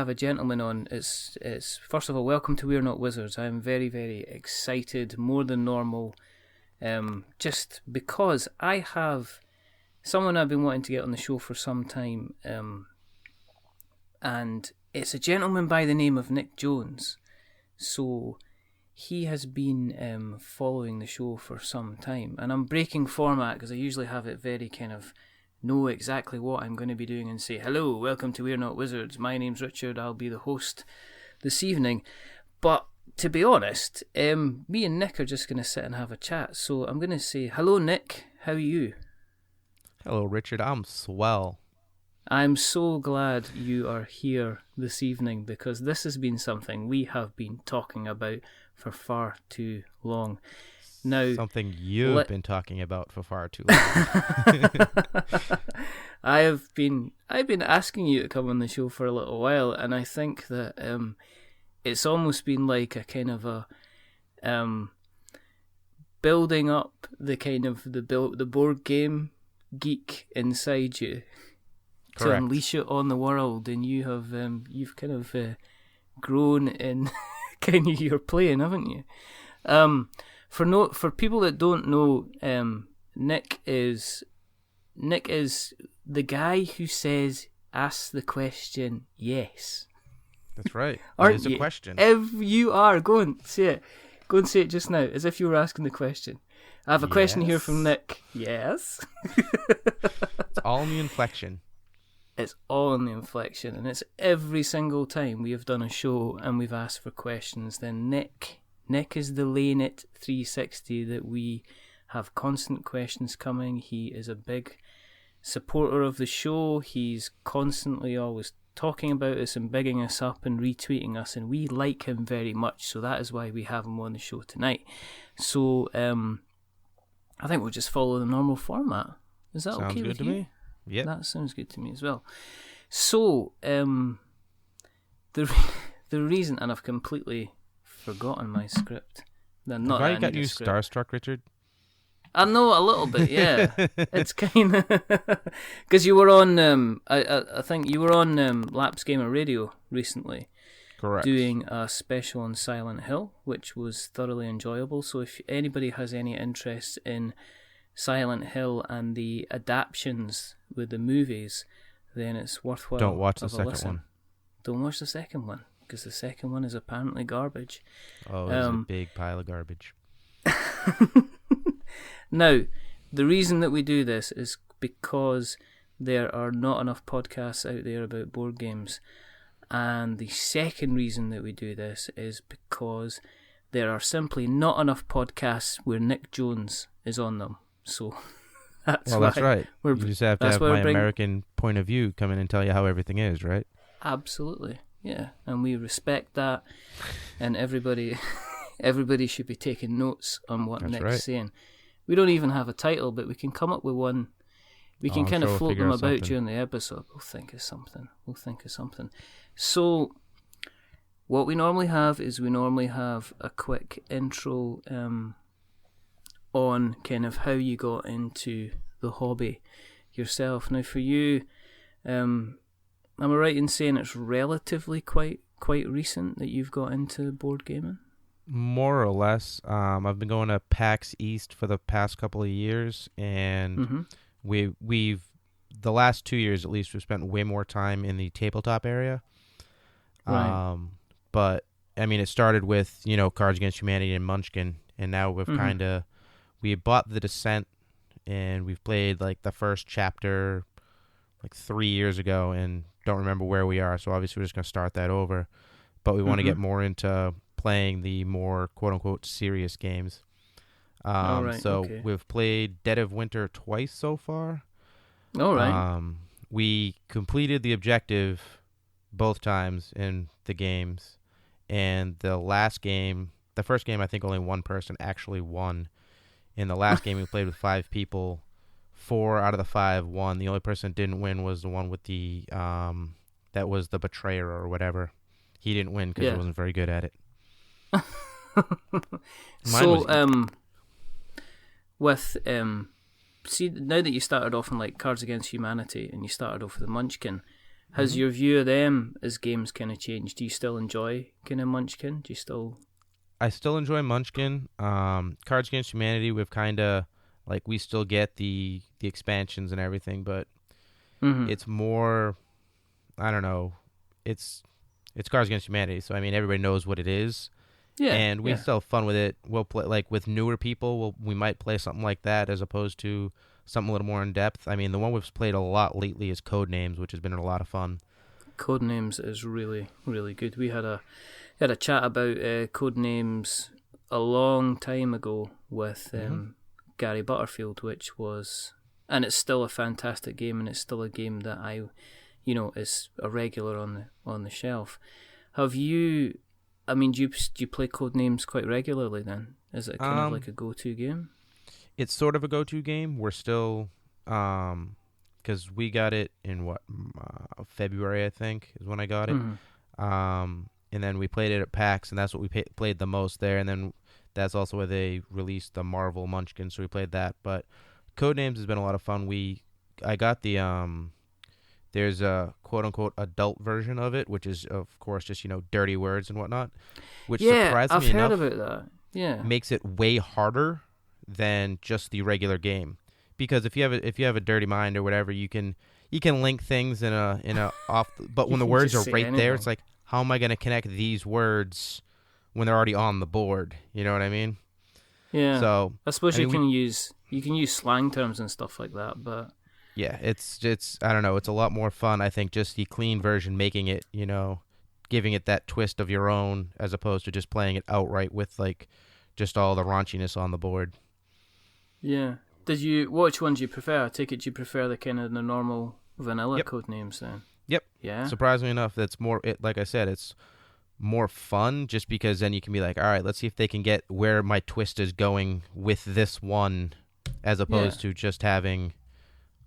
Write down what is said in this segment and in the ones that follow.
have a gentleman on, it's first of all, welcome to We're Not Wizards. I'm very, very excited, more than normal, just because I have someone I've been wanting to get on the show for some time, and it's a gentleman by the name of Nick Jones. So he has been following the show for some time, and I'm breaking format because I usually have it very kind of know exactly what I'm going to be doing and say, hello, welcome to We're Not Wizards. My name's Richard. I'll be the host this evening. But to be honest, me and Nick are just going to sit and have a chat. So I'm going to say, hello, Nick. How are you? Hello, Richard. I'm swell. I'm so glad you are here this evening because this has been something we have been talking about for far too long. Now, something you've been talking about for far too long. I've been asking you to come on the show for a little while, and I think that it's almost been like a kind of a building up the kind of the board game geek inside you. Correct. To unleash it on the world, and you have you've kind of grown in kind of your playing, haven't you? For people that don't know, Nick is the guy who says, "Ask the question, yes." That's right. Aren't it is you? A question. You are. Go and say it. Go and say it just now, as if you were asking the question. I have a question here from Nick. Yes. It's all in the inflection. It's all in the inflection, and it's every single time we have done a show and we've asked for questions, then Nick is the Lane It 360 that we have constant questions coming. He is a big supporter of the show. He's constantly always talking about us and bigging us up and retweeting us, and we like him very much, so that is why we have him on the show tonight. So I think we'll just follow the normal format. Is that Sounds okay good with to you? me. Yeah, that sounds good to me as well. So the reason, and I've completely forgotten my script. Have I got you starstruck, Richard? I know a little bit, yeah. It's kind of because you were on. I think you were on Laps Gamer Radio recently. Correct. Doing a special on Silent Hill, which was thoroughly enjoyable. So if anybody has any interest in Silent Hill and the adaptions with the movies, then it's worthwhile. Don't watch the second listen. one. Don't watch the second one, because the second one is apparently garbage. Oh, it's a big pile of garbage. Now, the reason that we do this is because there are not enough podcasts out there about board games. And the second reason that we do this is because there are simply not enough podcasts where Nick Jones is on them. So that's right. You just have to have my American point of view come in and tell you how everything is, right? Absolutely, yeah. And we respect that, and everybody should be taking notes on what Nick's saying. We don't even have a title, but we can come up with one. We can kind of float them about during the episode. We'll think of something. So what we normally have is a quick intro on kind of how you got into the hobby yourself. Now for you, am I right in saying it's relatively quite recent that you've got into board gaming? More or less. I've been going to PAX East for the past couple of years, and we've the last 2 years at least, we've spent way more time in the tabletop area. Right. But I mean, it started with Cards Against Humanity and Munchkin, and now we've we bought The Descent, and we've played like the first chapter like 3 years ago, and don't remember where we are. So obviously we're just gonna start that over. But we want to get more into playing the more quote unquote serious games. We've played Dead of Winter twice so far. All right. We completed the objective both times in the games, and the first game I think only one person actually won. In the last game we played with 5 people, 4 out of the 5 won. The only person that didn't win was the one with the that was the betrayer or whatever. He didn't win because he wasn't very good at it. See, now that you started off on like Cards Against Humanity and you started off with the Munchkin, Has your view of them as games kind of changed? Do you still enjoy kind of Munchkin? Do you still? I still enjoy Munchkin. Cards Against Humanity, we've kind of like we still get the expansions and everything, but it's more. I don't know. It's Cards Against Humanity, so I mean everybody knows what it is. Yeah, and we still have fun with it. We'll play like with newer people. We might play something like that as opposed to something a little more in depth. I mean, the one we've played a lot lately is Codenames, which has been a lot of fun. Codenames is really, really good. We had a chat about Codenames a long time ago with Gary Butterfield, which was, and it's still a fantastic game, and it's still a game that I, is a regular on the shelf. Have you? I mean, do you play Codenames quite regularly then? Is it kind of like a go-to game? It's sort of a go-to game. We're still, because we got it in February, I think, is when I got it. And then we played it at PAX, and that's what we played the most there. And then that's also where they released the Marvel Munchkin, so we played that. But Codenames has been a lot of fun. I got the there's a quote-unquote adult version of it, which is, of course, just, dirty words and whatnot, which surprisingly enough, I've heard about that. Yeah. Makes it way harder than just the regular game. Because if you have a dirty mind or whatever, you can link things in a off, but when the words are right there, it's like, how am I going to connect these words when they're already on the board? You know what I mean? Yeah. So I suppose you can use slang terms and stuff like that, but yeah, it's I don't know, it's a lot more fun. I think just the clean version, making it, giving it that twist of your own, as opposed to just playing it outright with like just all the raunchiness on the board. Yeah. Which one do you prefer? I take it you prefer the kind of the normal vanilla Codenames then? Yep. Yeah. Surprisingly enough, that's more. Like I said, it's more fun just because then you can be like, all right, let's see if they can get where my twist is going with this one, as opposed to just having,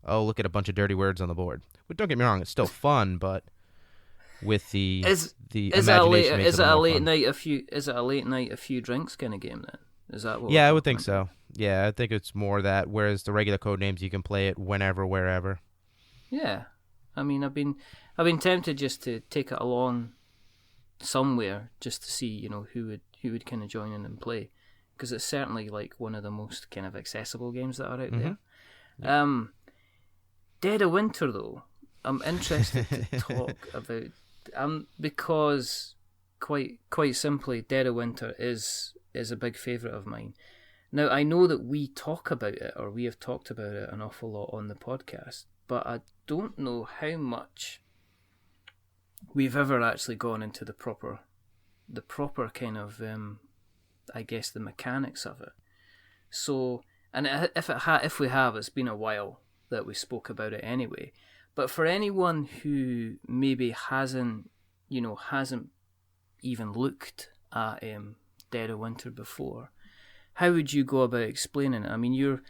oh, look at a bunch of dirty words on the board. But don't get me wrong, it's still fun, but with the imagination makes it a late night a few drinks kind of game then? Is that what? Yeah, I would think so. Yeah, I think it's more that. Whereas the regular Codenames, you can play it whenever, wherever. Yeah, I mean, I've been tempted just to take it along somewhere just to see, who would kind of join in and play, because it's certainly like one of the most kind of accessible games that are out there. Yeah. Dead of Winter, though, I'm interested to talk about, because quite simply, Dead of Winter is a big favourite of mine. Now, I know that we talk about it, or we have talked about it an awful lot on the podcast, but I don't know how much we've ever actually gone into the proper kind of, I guess, the mechanics of it. So, and if we have, it's been a while that we spoke about it anyway. But for anyone who maybe hasn't even looked at Dead of Winter before, how would you go about explaining it? I mean,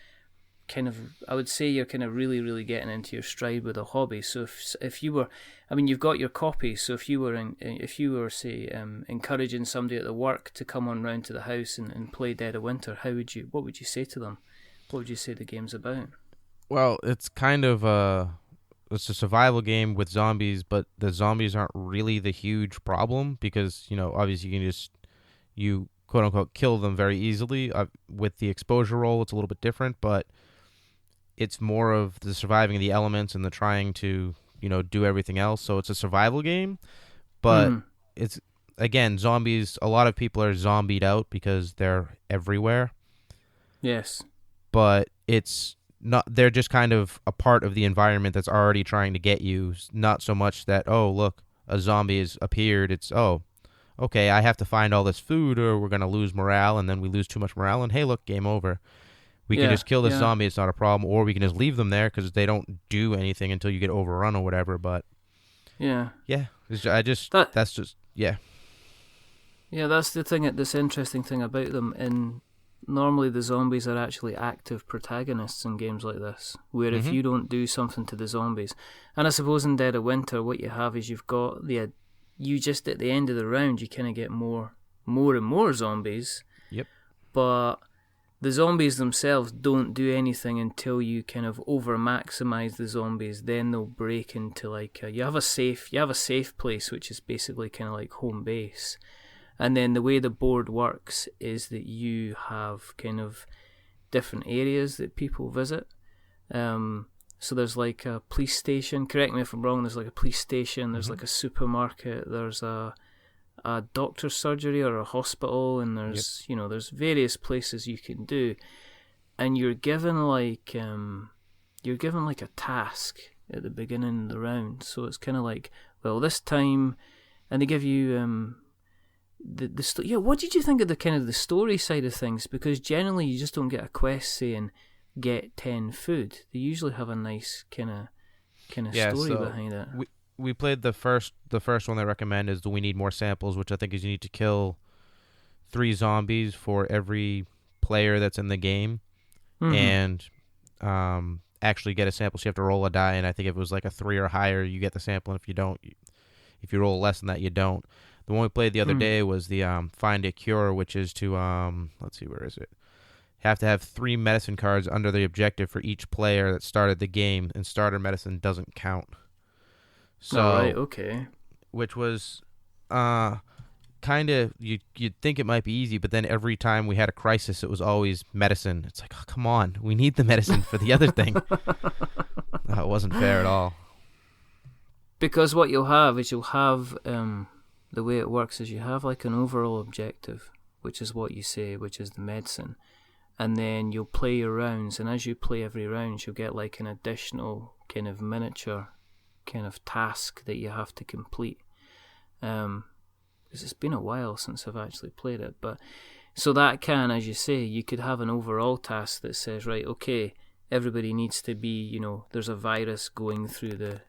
I would say you're kind of really, really getting into your stride with a hobby. So if you were, I mean, you've got your copy. So if you were say encouraging somebody at the work to come on round to the house and play Dead of Winter, what would you say to them? What would you say the game's about? Well, it's kind of it's a survival game with zombies, but the zombies aren't really the huge problem because, obviously you quote unquote kill them very easily. With the exposure roll, it's a little bit different, but it's more of the surviving the elements and the trying to, do everything else. So it's a survival game, but it's, again, zombies, a lot of people are zombied out because they're everywhere. Yes. But it's not, they're just kind of a part of the environment that's already trying to get you. Not so much that, oh, look, a zombie has appeared. It's, oh, okay, I have to find all this food or we're going to lose morale, and then we lose too much morale, and hey, look, game over. We can just kill this zombie, it's not a problem, or we can just leave them there because they don't do anything until you get overrun or whatever, but... Yeah, that's just... Yeah, that's the thing, this interesting thing about them, and normally the zombies are actually active protagonists in games like this, where if you don't do something to the zombies, and I suppose in Dead of Winter, what you have is you've got you just at the end of the round, you kind of get more and more zombies. Yep. But the zombies themselves don't do anything until you kind of over maximize the zombies. Then they'll break into like you have a safe place, which is basically kind of like home base. And then the way the board works is that you have kind of different areas that people visit. So there's like a police station. Correct me if I'm wrong. There's like a police station. There's like a supermarket. There's a doctor's surgery or a hospital, and there's there's various places you can do, and you're given like a task at the beginning of the round. So it's kind of like, well, this time, and they give you what did you think of the kind of the story side of things? Because generally you just don't get a quest saying get 10 food. They usually have a nice kind of story behind it. We played the first one they recommend is, do we need more samples, which I think is you need to kill 3 zombies for every player that's in the game, and actually get a sample. So you have to roll a die, and I think if it was like a 3 or higher, you get the sample, and if you roll less than that, you don't. The one we played the other day was the Find a Cure, which is to let's see, where is it? Have to have 3 medicine cards under the objective for each player that started the game, and starter medicine doesn't count. So, right, okay. Which was kind of, you'd think it might be easy, but then every time we had a crisis, it was always medicine. It's like, oh, come on, we need the medicine for the other thing. No, it wasn't fair at all. Because what you'll have is the way it works is you have like an overall objective, which is what you say, which is the medicine. And then you'll play your rounds, and as you play every round, you'll get like an additional kind of miniature kind of task that you have to complete. Because it's been a while since I've actually played it. But so that can, as you say, you could have an overall task that says, right, okay, everybody needs to be, there's a virus going through the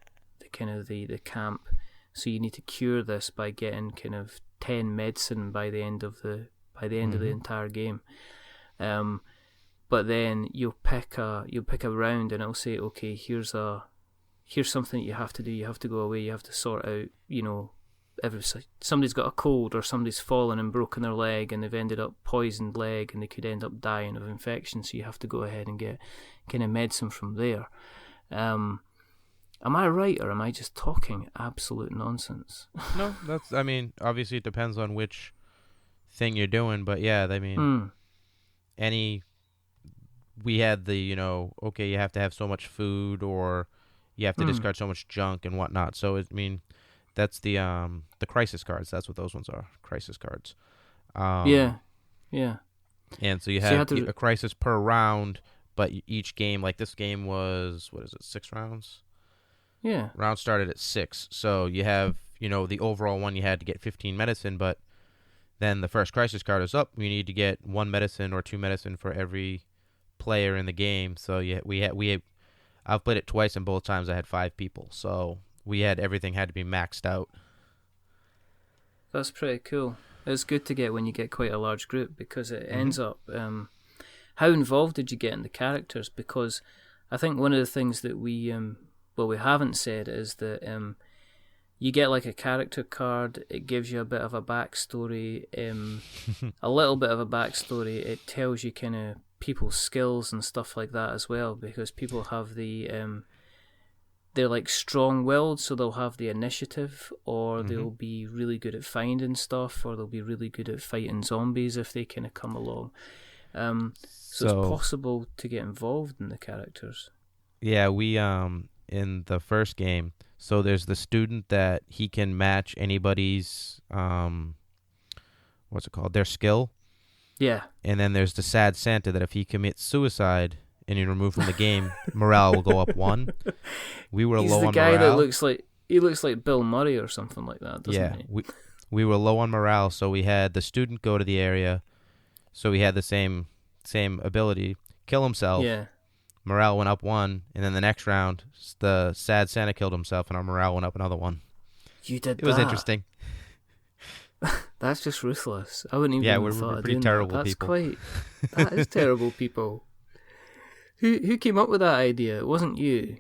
kind of the camp. So you need to cure this by getting kind of 10 medicine by the end of the entire game. But then you'll pick a round, and it'll say, okay, here's something that you have to do. You have to go away. You have to sort out, somebody's got a cold, or somebody's fallen and broken their leg, and they've ended up poisoned leg, and they could end up dying of infection. So you have to go ahead and get kind of medicine from there. Am I right, or am I just talking absolute nonsense? No, obviously it depends on which thing you're doing, but yeah, we had the, okay, you have to have so much food, or you have to discard so much junk and whatnot. So, that's the crisis cards. That's what those ones are, crisis cards. Yeah. And so you have a crisis per round, but each game, like this game was, 6 rounds? Yeah. Round started at 6. So you have, the overall one you had to get 15 medicine, but then the first crisis card is up. You need to get 1 medicine or 2 medicine for every player in the game. So I've played it twice, and both times I had 5 people. So everything had to be maxed out. That's pretty cool. It's good to get when you get quite a large group, because it ends up... how involved did you get in the characters? Because I think one of the things that we haven't said is that you get like a character card. It gives you a bit of a backstory, a little bit of a backstory. It tells you kind of people's skills and stuff like that as well, because people have they're like strong-willed, so they'll have the initiative, or they'll be really good at finding stuff, or they'll be really good at fighting zombies if they kind of come along. So it's possible to get involved in the characters. Yeah, we in the first game, so there's the student that he can match anybody's their skill. Yeah. And then there's the sad Santa that if he commits suicide and you're removed from the game, morale will go up 1. We were low on morale. He's the guy that looks like Bill Murray or something like that, doesn't he? Yeah, we were low on morale, so we had the student go to the area, so he had the same ability, kill himself. Yeah. Morale went up 1, and then the next round, the sad Santa killed himself, and our morale went up another 1. You did that? It was interesting. That's just ruthless. I wouldn't even have thought we're of pretty doing terrible that. people. That is terrible people. Who came up with that idea? It wasn't you.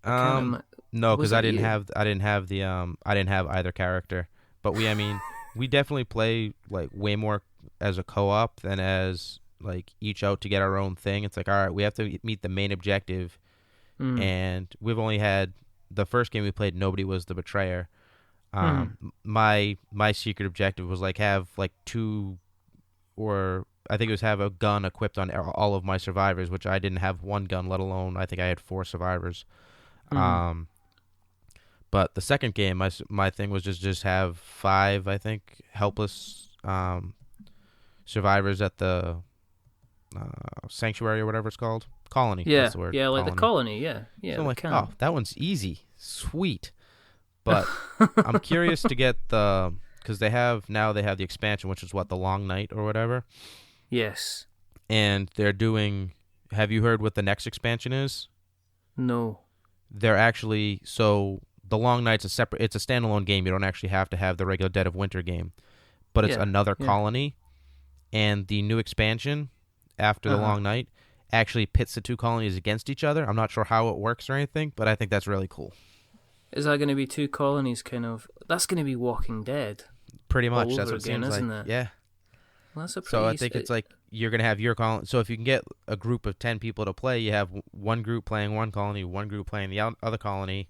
No, because I didn't have either character. But we definitely play like way more as a co-op than as like each out to get our own thing. It's like, all right, we have to meet the main objective, and we've only had the first game we played. Nobody was the betrayer. My secret objective was like have like two, or I think it was have a gun equipped on all of my survivors, which I didn't have one gun, let alone I think I had 4 survivors. But the second game, my thing was just have 5, I think, helpless survivors at the sanctuary or whatever it's called. Colony. Yeah, that's the word. yeah, like Colony. the colony, yeah. So I'm like, oh, that one's easy. Sweet. But I'm curious to get because they have the expansion, which is what, the Long Night or whatever? Yes. And they're doing, have you heard what the next expansion is? No. They're actually, so the Long Night's it's a standalone game. You don't actually have to have the regular Dead of Winter game. But it's another colony. And the new expansion after the Long Night actually pits the 2 colonies against each other. I'm not sure how it works or anything, but I think that's really cool. Is that going to be 2 colonies kind of... That's going to be Walking Dead. Pretty much. That's what it again, seems isn't like. it? Yeah. Well, that's a pretty... So I think it's like you're going to have your colony. So if you can get a group of 10 people to play, you have one group playing one colony, one group playing the other colony,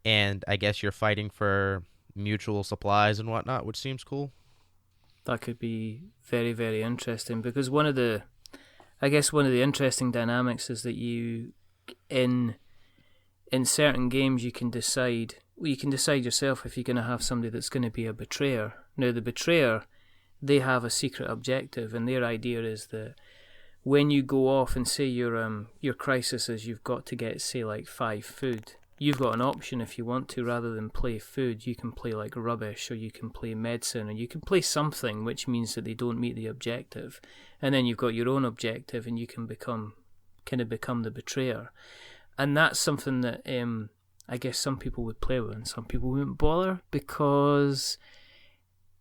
and I guess you're fighting for mutual supplies and whatnot, which seems cool. That could be very, very interesting, because one of the interesting dynamics is that you, in certain games, you can decide yourself if you're going to have somebody that's going to be a betrayer. Now, the betrayer, they have a secret objective, and their idea is that when you go off and say your crisis is you've got to get, say, like 5 food, you've got an option if you want to, rather than play food, you can play like rubbish, or you can play medicine, or you can play something which means that they don't meet the objective. And then you've got your own objective, and you can become the betrayer. And that's something that I guess some people would play with and some people wouldn't bother, because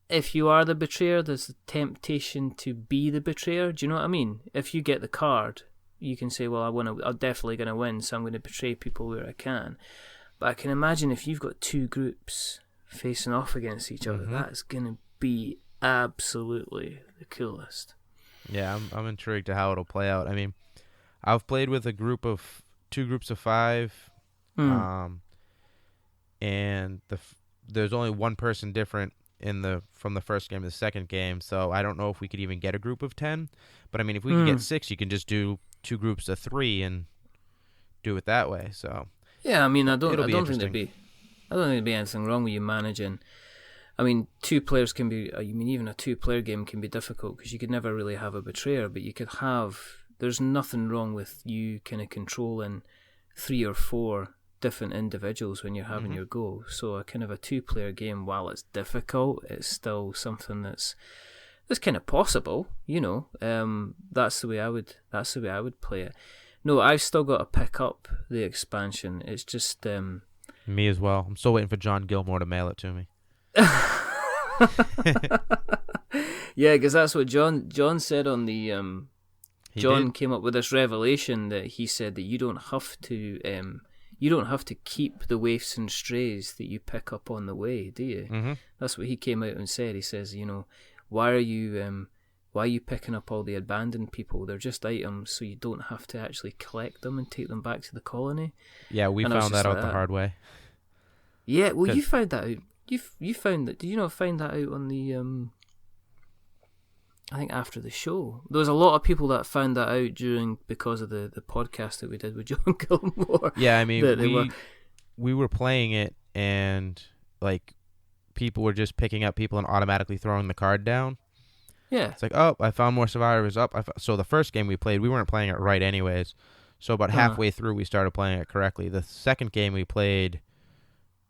if you are the betrayer, there's the temptation to be the betrayer. Do you know what I mean? If you get the card, you can say, well, I'm definitely going to win, so I'm going to betray people where I can. But I can imagine if you've got 2 groups facing off against each other, that's going to be absolutely the coolest. Yeah, I'm intrigued to how it'll play out. I mean, I've played with 2 groups of 5, and there's only one person different from the first game to the second game, so I don't know if we could even get a group of 10. But I mean, if we can get 6, you can just do 2 groups of 3 and do it that way. So yeah, I mean, I don't think there'd be anything wrong with you managing. I mean, 2 players can be. I mean, even a 2-player game can be difficult because you could never really have a betrayer, but you could have. There's nothing wrong with you kind of controlling 3 or 4 different individuals when you're having your go. So a kind of a 2-player game, while it's difficult, it's still something that's kind of possible. You know, that's the way I would play it. No, I've still got to pick up the expansion. It's just me as well. I'm still waiting for John Gilmore to mail it to me. Yeah, because that's what John said on the John came up with this revelation that he said that you don't have to keep the waifs and strays that you pick up on the way, do you? That's what he came out and said. He says, you know, why are you picking up all the abandoned people? They're just items, so you don't have to actually collect them and take them back to the colony. Yeah, we found that out the hard way. Yeah, well, you found that out. You found that. Did you not find that out on the I think after the show? There was a lot of people that found that out because of the podcast that we did with John Gilmore. Yeah, I mean, we were playing it, and like people were just picking up people and automatically throwing the card down. Yeah, it's like, oh, I found more survivors. So the first game we played, we weren't playing it right anyways. So about halfway through, we started playing it correctly. The second game we played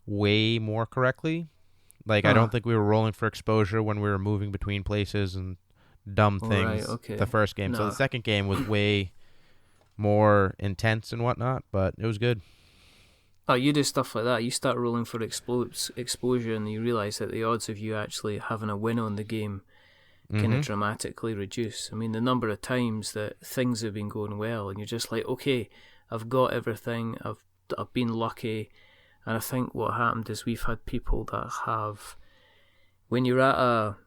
way more correctly. Like I don't think we were rolling for exposure when we were moving between places and dumb things. Right, okay. The first game. No. So the second game was way more intense and whatnot, but it was good. Oh, you do stuff like that. You start rolling for exposure, and you realise that the odds of you actually having a win on the game kind of dramatically reduce. I mean, the number of times that things have been going well, and you're just like, okay, I've got everything. I've been lucky. And I think what happened is we've had people that have, when you're at a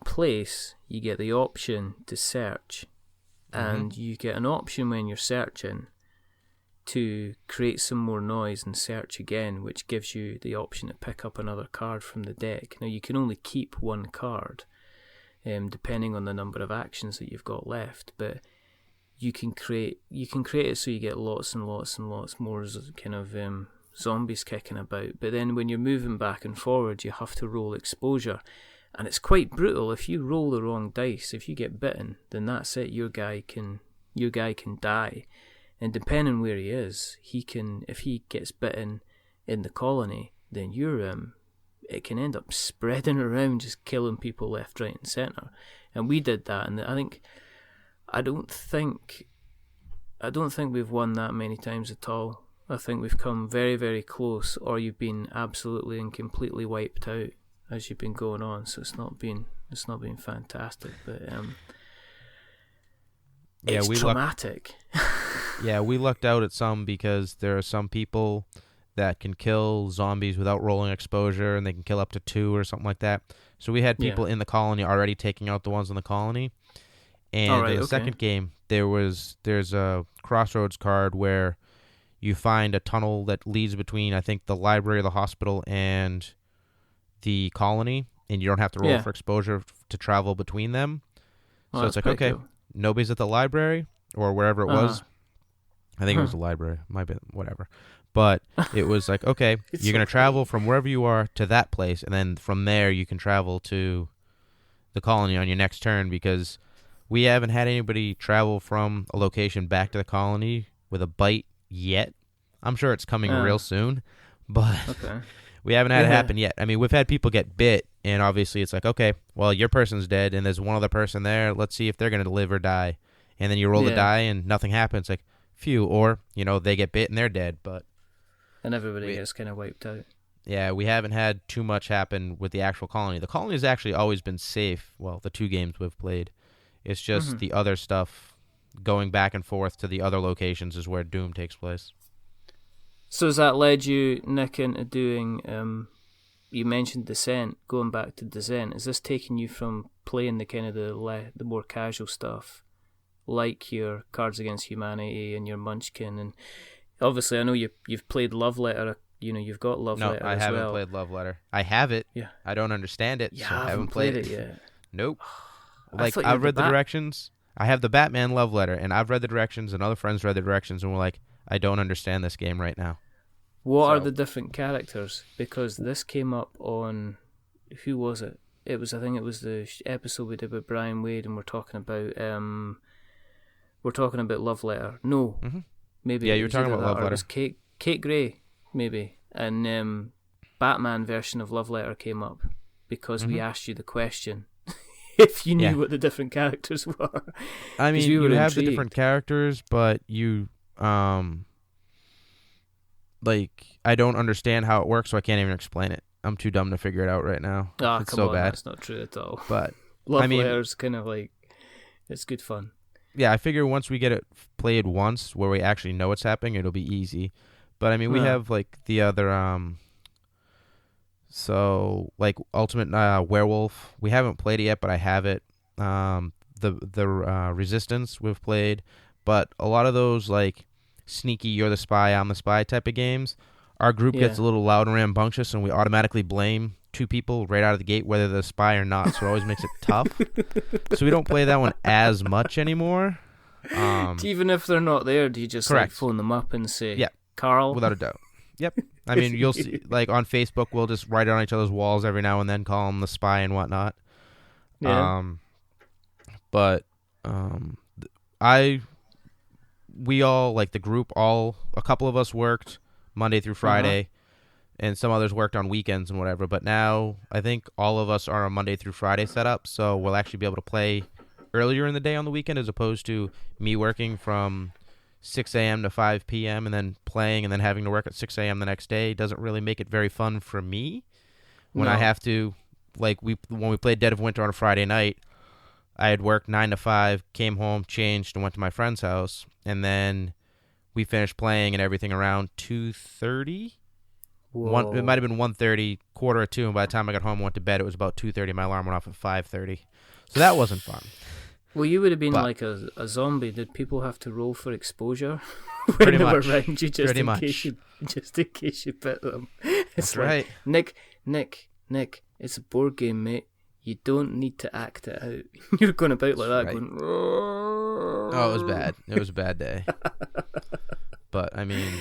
place, you get the option to search, and you get an option when you're searching to create some more noise and search again, which gives you the option to pick up another card from the deck. Now you can only keep one card, depending on the number of actions that you've got left, but you can create it so you get lots and lots and lots more kind of zombies kicking about. But then when you're moving back and forward, you have to roll exposure, and it's quite brutal. If you roll the wrong dice, if you get bitten, then that's it. Your guy can die. And depending where he is, if he gets bitten in the colony, then it can end up spreading around, just killing people left, right, and centre. And we did that, and I don't think we've won that many times at all. I think we've come very, very close, or you've been absolutely and completely wiped out as you've been going on. So it's not been fantastic, but it's traumatic. Yeah, we lucked out at some because there are some people that can kill zombies without rolling exposure, and they can kill up to 2 or something like that. So we had people in the colony already taking out the ones in the colony. And in the second game, there's a crossroads card where you find a tunnel that leads between, I think, the library or the hospital and the colony, and you don't have to roll for exposure to travel between them. So it's like, okay, cool. Nobody's at the library or wherever it was. I think it was the library. Might be whatever. But it was like, okay, you're going to travel from wherever you are to that place, and then from there you can travel to the colony on your next turn, because we haven't had anybody travel from a location back to the colony with a bite yet. I'm sure it's coming real soon, but we haven't had it happen yet. I mean, we've had people get bit, and obviously it's like, okay, well, your person's dead, and there's one other person there. Let's see if they're going to live or die. And then you roll the die, and nothing happens. Like, phew, or, they get bit and they're dead, and everybody gets kind of wiped out. Yeah, we haven't had too much happen with the actual colony. The colony has actually always been safe. Well, the 2 games we've played. It's just the other stuff going back and forth to the other locations is where Doom takes place. So has that led you, Nick, into doing, you mentioned Descent, going back to Descent. Is this taking you from playing the kind of the more casual stuff, like your Cards Against Humanity and your Munchkin, and obviously I know you've played Love Letter, you've got Love Letter as well. No, I haven't played Love Letter. I have it. Yeah. I don't understand it, so I haven't played it yet. Nope. Like, I've read the directions. I have the Batman Love Letter, and I've read the directions, and other friends read the directions, and we're like, I don't understand this game right now. What are the different characters? Because this came up on, who was it? I think it was the episode we did with Brian Wade, and we're talking about Love Letter. No, maybe. Yeah, you were talking about Love Letter. It was Kate Gray, maybe, and Batman version of Love Letter came up because we asked you the question. If you knew what the different characters were. I mean, you have the different characters, but you, I don't understand how it works, so I can't even explain it. I'm too dumb to figure it out right now. Oh, it's come so on, bad. That's not true at all. But Love Letter's kind of like, it's good fun. Yeah, I figure once we get it played once, where we actually know what's happening, it'll be easy. But I mean, we have like the other, so like Ultimate Werewolf, we haven't played it yet, but I have it. The Resistance we've played, but a lot of those like sneaky, you're the spy, I'm the spy type of games, our group gets a little loud and rambunctious, and we automatically blame 2 people right out of the gate, whether they're the spy or not. So it always makes it tough. So we don't play that one as much anymore. Even if they're not there, do you just like phone them up and say, Carl? Without a doubt. Yep. I mean, you'll see, like on Facebook, we'll just write it on each other's walls every now and then, call them the spy and whatnot. Yeah. We all, like the group, a couple of us worked Monday through Friday, and some others worked on weekends and whatever. But now I think all of us are a Monday through Friday setup, so we'll actually be able to play earlier in the day on the weekend, as opposed to me working from 6 a.m. to 5 p.m. and then playing and then having to work at 6 a.m. the next day. Doesn't really make it very fun for me when I have to, like when we played Dead of Winter on a Friday night, I had worked 9 to 5, came home, changed, and went to my friend's house, and then we finished playing and everything around 2:30. It might have been 1:30, 1:45, and by the time I got home and went to bed, it was about 2:30. My alarm went off at 5:30. So that wasn't fun. Well, you would have been But like a zombie. Did people have to roll for exposure when pretty they were much. around you, Pretty much. just in case you bit them? It's That's like, right. Nick, it's a board game, mate. You don't need to act it out. You're going about like that, Right. going. Oh, it was bad. It was a bad day. But I mean,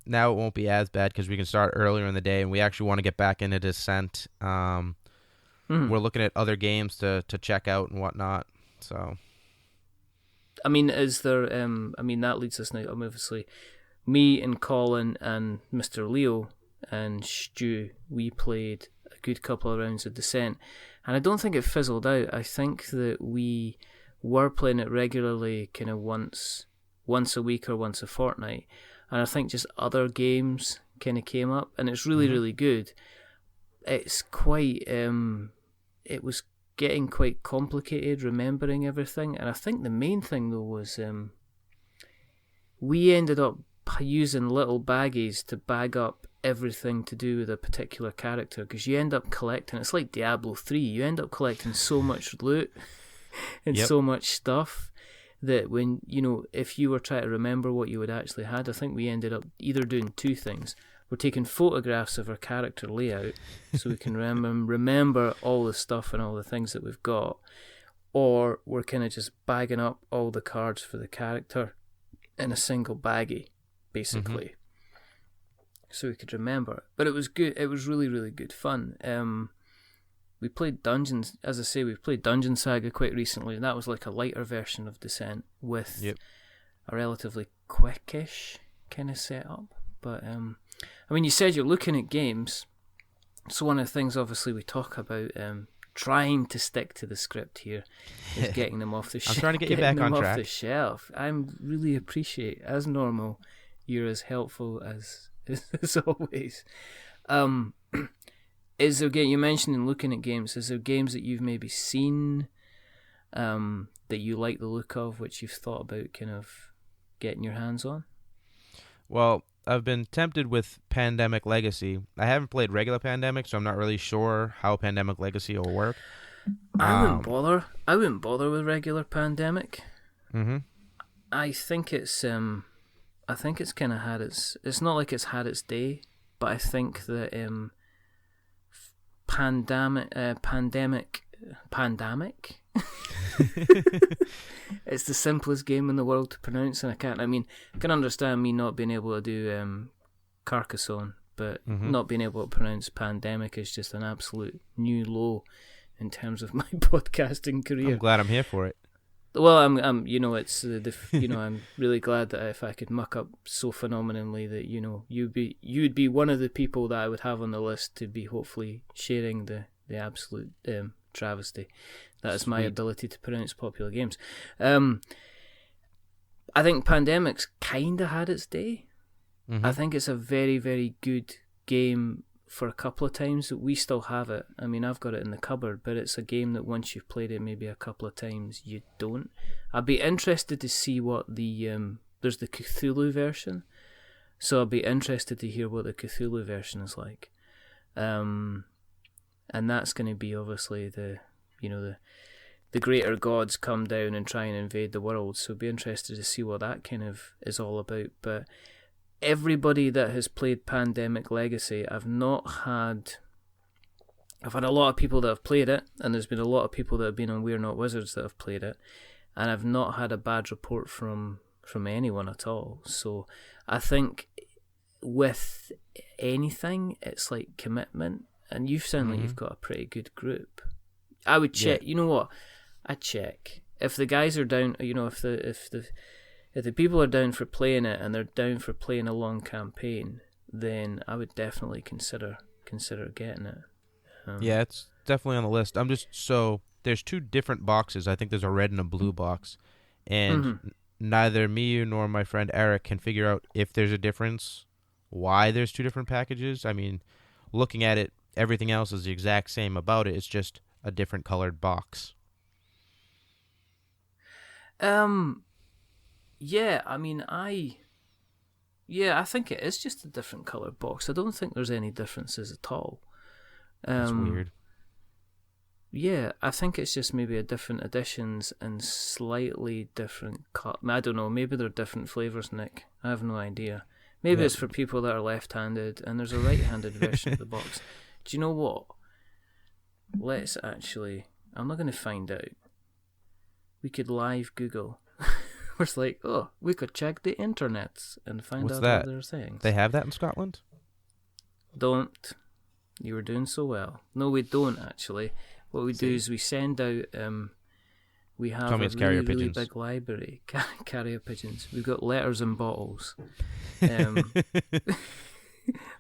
now it won't be as bad because we can start earlier in the day, and we actually want to get back into Descent. We're looking at other games to check out and whatnot. So, I mean, is there? I mean, that leads us now. Obviously, me and Colin and Mr. Leo and Stu, we played a good couple of rounds of Descent, and I don't think it fizzled out. I think that we were playing it regularly, kind of once a week or once a fortnight, and I think just other games kind of came up, and it's really really good. It's quite it was getting quite complicated remembering everything, and I think the main thing though was we ended up using little baggies to bag up everything to do with a particular character, because you end up collecting, it's like Diablo 3, you end up collecting so much loot and so much stuff that when, if you were trying to remember what you had actually had, I think we ended up either doing two things. We're taking photographs of our character layout so we can remember all the stuff and all the things that we've got, or we're kind of just bagging up all the cards for the character in a single baggie, basically, so we could remember it. But it was good. It was really, really good fun. We played Dungeons, as I say, we played Dungeon Saga quite recently, and that was like a lighter version of Descent with a relatively quickish kind of setup. But I mean, you said you're looking at games, so one of the things obviously we talk about trying to stick to the script here is getting them off the shelf. I'm trying to get you back on track. Off the shelf. I really appreciate, as normal, you're as helpful as always. Is there, you mentioned looking at games, is there games that you've maybe seen that you like the look of, which you've thought about kind of getting your hands on? Well, I've been tempted with Pandemic Legacy. I haven't played regular Pandemic, so I'm not really sure how Pandemic Legacy will work. I wouldn't bother. I wouldn't bother with regular Pandemic. Mm-hmm. I think it's kind of had its. It's not like it's had its day, but I think that Pandemic. It's the simplest game in the world to pronounce, and I can understand me not being able to do Carcassonne, but not being able to pronounce Pandemic is just an absolute new low in terms of my podcasting career. I'm glad I'm here for it. Well, I'm it's I'm really glad that if I could muck up so phenomenally that you'd be one of the people that I would have on the list to be hopefully sharing the absolute travesty that is my ability to pronounce popular games. I think Pandemic's kind of had its day. I think it's a very, very good game for a couple of times. We still have it. I mean, I've got it in the cupboard, but it's a game that once you've played it maybe a couple of times, you don't. I'd be interested to see what there's the Cthulhu version, so I'd be interested to hear what the Cthulhu version is like. And that's going to be obviously the greater gods come down and try and invade the world, so I'd be interested to see what that kind of is all about. But everybody that has played Pandemic Legacy, I've had a lot of people that have played it, and there's been a lot of people that have been on We're Not Wizards that have played it, and I've not had a bad report from anyone at all. So I think with anything, it's like commitment, and you've sounded like you've got a pretty good group. I would check. You know what? I'd check if the guys are down. If the people are down for playing it and they're down for playing a long campaign, then I would definitely consider getting it. Yeah, it's definitely on the list. There's two different boxes. I think there's a red and a blue box, and neither me nor my friend Eric can figure out if there's a difference, why there's two different packages. I mean, looking at it, everything else is the exact same about it. It's just a different colored box. Yeah, I mean, I think it is just a different colored box. I don't think there's any differences at all. That's weird. Yeah, I think it's just maybe a different editions and slightly different cut. I don't know. Maybe they're different flavors, Nick. I have no idea. Maybe Yeah. it's for people that are left-handed, and there's a right-handed version of the box. Do you know what? Let's actually. I'm not going to find out. We could live Google. It's like, oh, we could check the internets and find What's out that? other things. They have that in Scotland? Don't. You were doing so well. No, we don't actually. What we do is we send out. We have Tell me a it's really, carrier really pigeons. big library. Carrier pigeons. We've got letters and bottles.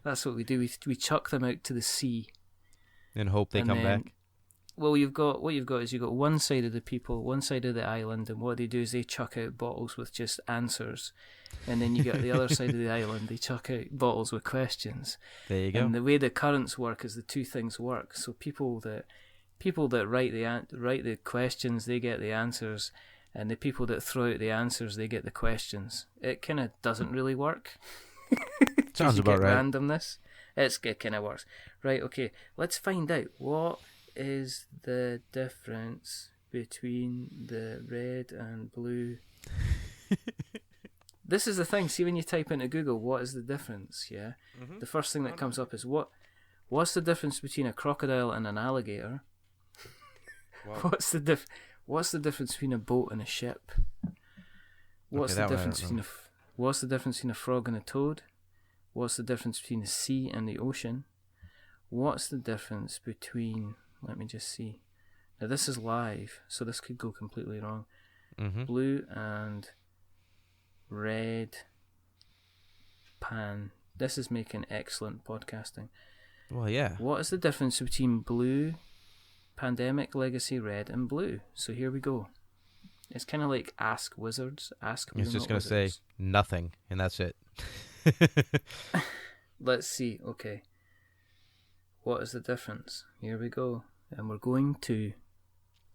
That's what we do. We chuck them out to the sea. And hope they come back. Well, you've got one side of the people, one side of the island, and what they do is they chuck out bottles with just answers, and then you get the other side of the island, they chuck out bottles with questions. There you go. And the way the currents work is the two things work. So people that write the questions, they get the answers, and the people that throw out the answers, they get the questions. It kind of doesn't really work. Sounds about right. Randomness. It kind of works. Right, okay, let's find out what is the difference between the red and blue. This is the thing. See, when you type into Google, what is the difference? Yeah, the first thing that comes up is what's the difference between a crocodile and an alligator? Wow. What's the difference between a boat and a ship? What's the difference between a frog and a toad? What's the difference between the sea and the ocean? What's the difference between... Let me just see. Now, this is live, so this could go completely wrong. Blue and red pan. This is making excellent podcasting. Well, yeah. What is the difference between blue, pandemic, legacy, red, and blue? So here we go. It's kind of like Ask Wizards. It's just going to say nothing, and that's it. Let's see. Okay. What is the difference? Here we go. And we're going to...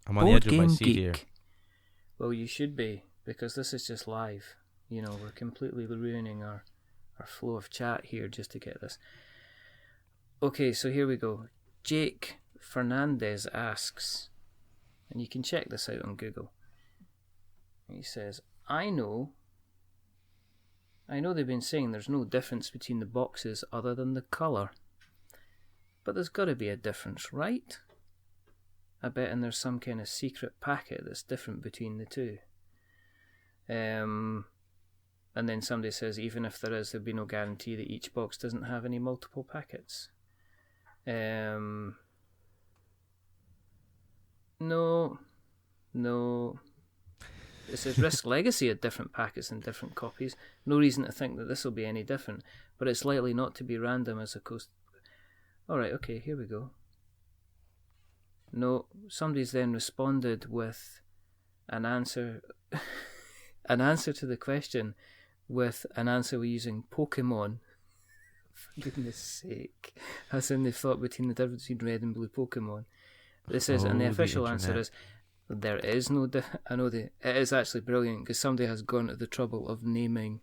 I'm on the edge of my seat here. Well, you should be, because this is just live. You know, we're completely ruining our flow of chat here just to get this. Okay, so here we go. Jake Fernandez asks, and you can check this out on Google. He says, I know they've been saying there's no difference between the boxes other than the colour. But there's got to be a difference, right? I bet and there's some kind of secret packet that's different between the two. And then somebody says, even if there is, there'll be no guarantee that each box doesn't have any multiple packets. No. It says Risk Legacy had different packets and different copies. No reason to think that this will be any different, but it's likely not to be random as opposed. Alright, okay, here we go. No, somebody's then responded with an answer to the question with an answer using Pokemon. For goodness sake. As in they've thought between the difference between red and blue Pokemon. This is, and the official answer is, there is no it is actually brilliant because somebody has gone to the trouble of naming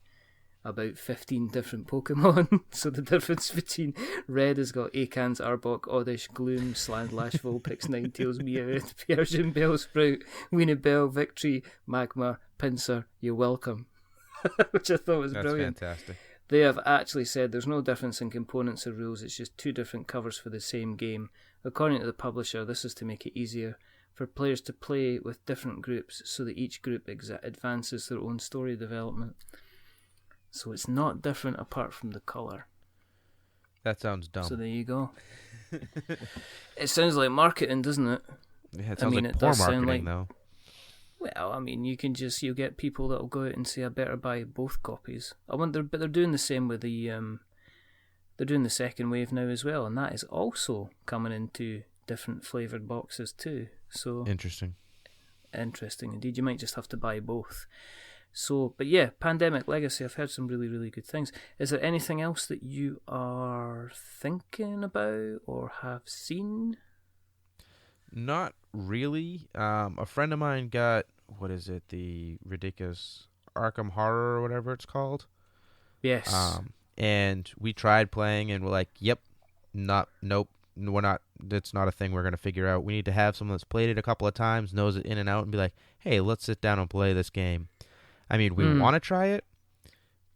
about 15 different Pokemon. So the difference between red has got Acans, Arbok, Oddish, Gloom, Slandlash, Vulpix, Ninetales, Meowth, Persian, Bellsprout, Weenie Victory, Magmar, Pinsir, you're welcome. Which I thought was brilliant. That's fantastic. They have actually said there's no difference in components or rules, it's just two different covers for the same game. According to the publisher, this is to make it easier for players to play with different groups so that each group advances their own story development. So it's not different apart from the colour. That sounds dumb. So there you go. It sounds like marketing, doesn't it? Yeah, it sounds like poor marketing, though. Well, I mean, you'll get people that'll go out and say, I better buy both copies. But they're doing the same with they're doing the second wave now as well, and that is also coming into different flavoured boxes too. So interesting indeed. You might just have to buy both. So, but yeah, Pandemic Legacy, I've heard some really, really good things. Is there anything else that you are thinking about or have seen? Not really. A friend of mine got, the ridiculous Arkham Horror or whatever it's called. Yes. And we tried playing and we're like, nope, we're not that's not a thing we're going to figure out. We need to have someone that's played it a couple of times, knows it in and out, and be like, hey, let's sit down and play this game. I mean, we want to try it,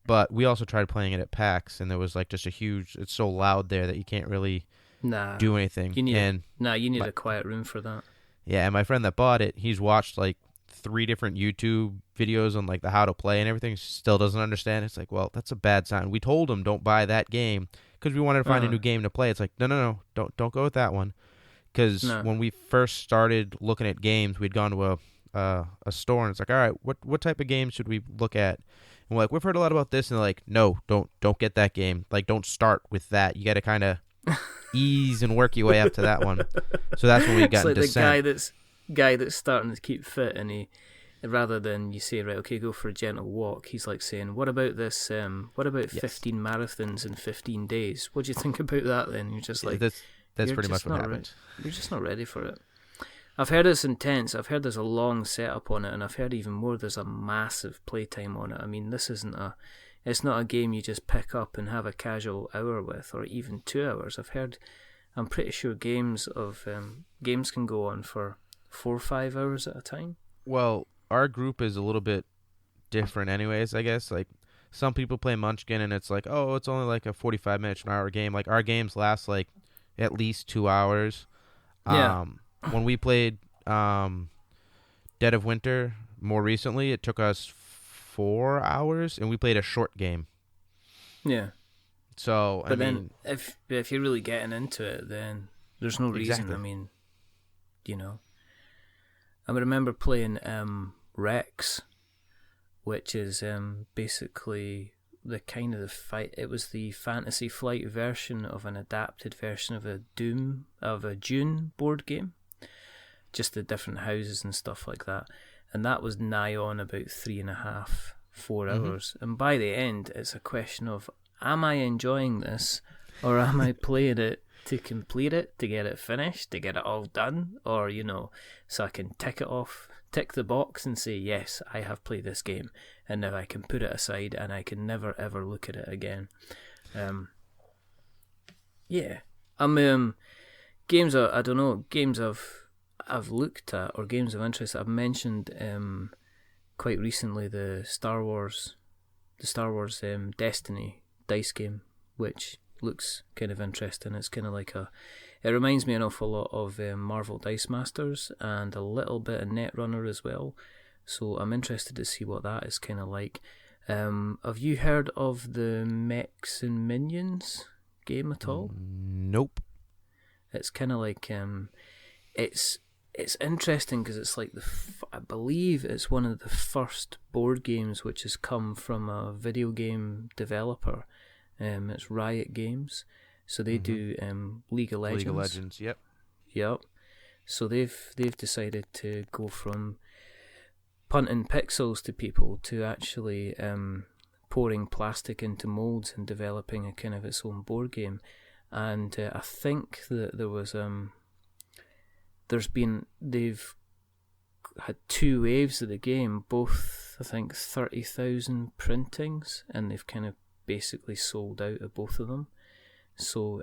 but we also tried playing it at PAX, and there was like just it's so loud there that you can't really do anything. You need a quiet room for that. Yeah, and my friend that bought it, he's watched like 3 different YouTube videos on like the how to play and everything, still doesn't understand. It's like, well, that's a bad sign. We told him don't buy that game because we wanted to find a new game to play. It's like, no, don't go with that one. Because when we first started looking at games, we'd gone to a store, and it's like, all right, what type of games should we look at? And we're like, we've heard a lot about this, and they're like, no, don't get that game. Like, don't start with that. You got to kind of ease and work your way up to that one. So that's when we got into Descent. The guy that's starting to keep fit, and he, rather than you say, right, okay, go for a gentle walk, he's like saying, what about this? What about 15 marathons in 15 days? What do you think about that? Then you're just like, that's pretty much what happened. You're just not ready for it. I've heard it's intense. I've heard there's a long setup on it, and I've heard even more there's a massive playtime on it. I mean, it's not a game you just pick up and have a casual hour with, or even 2 hours. I'm pretty sure games can go on for 4 or 5 hours at a time. Well, our group is a little bit different anyways, I guess. Like, some people play Munchkin, and it's like, oh, it's only like a 45-minute to an hour game. Like, our games last like at least 2 hours. Yeah. When we played Dead of Winter more recently, it took us 4 hours, and we played a short game. Yeah. So, but then if you're really getting into it, then there's no reason. Exactly. I mean, I remember playing Rex, which is basically the kind of the fight. It was the Fantasy Flight version of an adapted version of a Dune board game, just the different houses and stuff like that. And that was nigh on about 3.5, 4 hours. And by the end, it's a question of, am I enjoying this, or am I playing it to complete it, to get it finished, to get it all done, or, so I can tick the box and say, yes, I have played this game, and now I can put it aside and I can never ever look at it again. Games I've looked at, or games of interest. I've mentioned quite recently the Star Wars Destiny dice game, which looks kind of interesting. It's kind of like it reminds me an awful lot of Marvel Dice Masters and a little bit of Netrunner as well. So I'm interested to see what that is kind of like. Have you heard of the Mechs and Minions game at all? Nope. It's kind of like it's interesting because it's like I believe it's one of the first board games which has come from a video game developer. It's Riot Games, so they do League of Legends. League of Legends, yep. So they've decided to go from punting pixels to people to actually pouring plastic into molds and developing a kind of its own board game. And I think that there was they've had 2 waves of the game, both I think 30,000 printings, and they've kind of basically sold out of both of them. So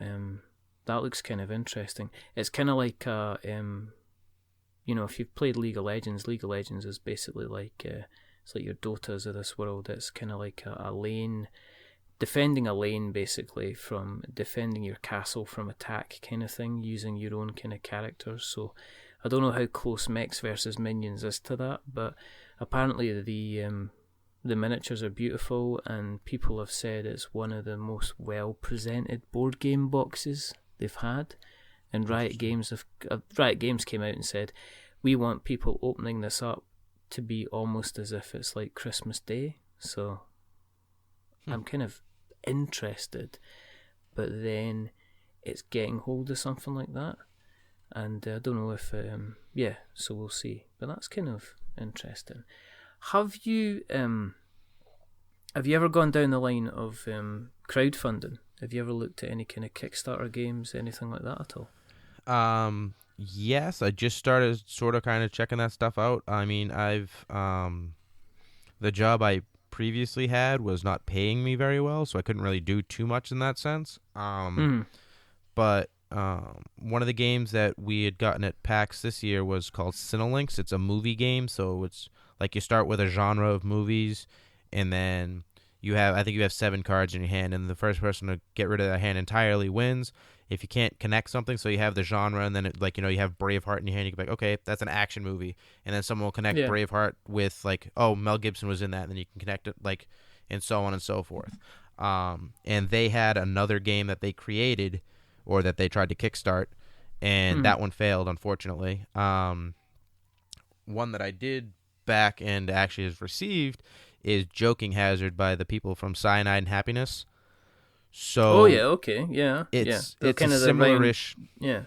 that looks kind of interesting. It's kind of like if you've played League of Legends is basically like it's like your Dotas of this world. It's kind of like a lane, defending a lane basically, from defending your castle from attack kind of thing, using your own kind of characters. So I don't know how close Mechs versus Minions is to that, but apparently the miniatures are beautiful, and people have said it's one of the most well presented board game boxes they've had. And Riot Games came out and said, we want people opening this up to be almost as if it's like Christmas Day. So I'm kind of interested, but then it's getting hold of something like that, and I don't know if so we'll see. But that's kind of interesting. Have you ever gone down the line of crowdfunding? Have you ever looked at any kind of Kickstarter games, anything like that at all? Yes, I just started sort of kind of checking that stuff out. I mean, I've the job I previously had was not paying me very well, so I couldn't really do too much in that sense. But one of the games that we had gotten at PAX this year was called Cinelinx. It's a movie game, so it's like you start with a genre of movies, and then I think you have 7 cards in your hand, and the first person to get rid of that hand entirely wins. If you can't connect something, so you have the genre, and then you have Braveheart in your hand, you can be like, okay, that's an action movie, and then someone will connect Braveheart with like, oh, Mel Gibson was in that, and then you can connect it and so on and so forth. And they had another game that they created, or that they tried to kickstart, and that one failed, unfortunately. One that I did back and actually has received is Joking Hazard by the people from Cyanide and Happiness. So it's kind of similar-ish. Yeah,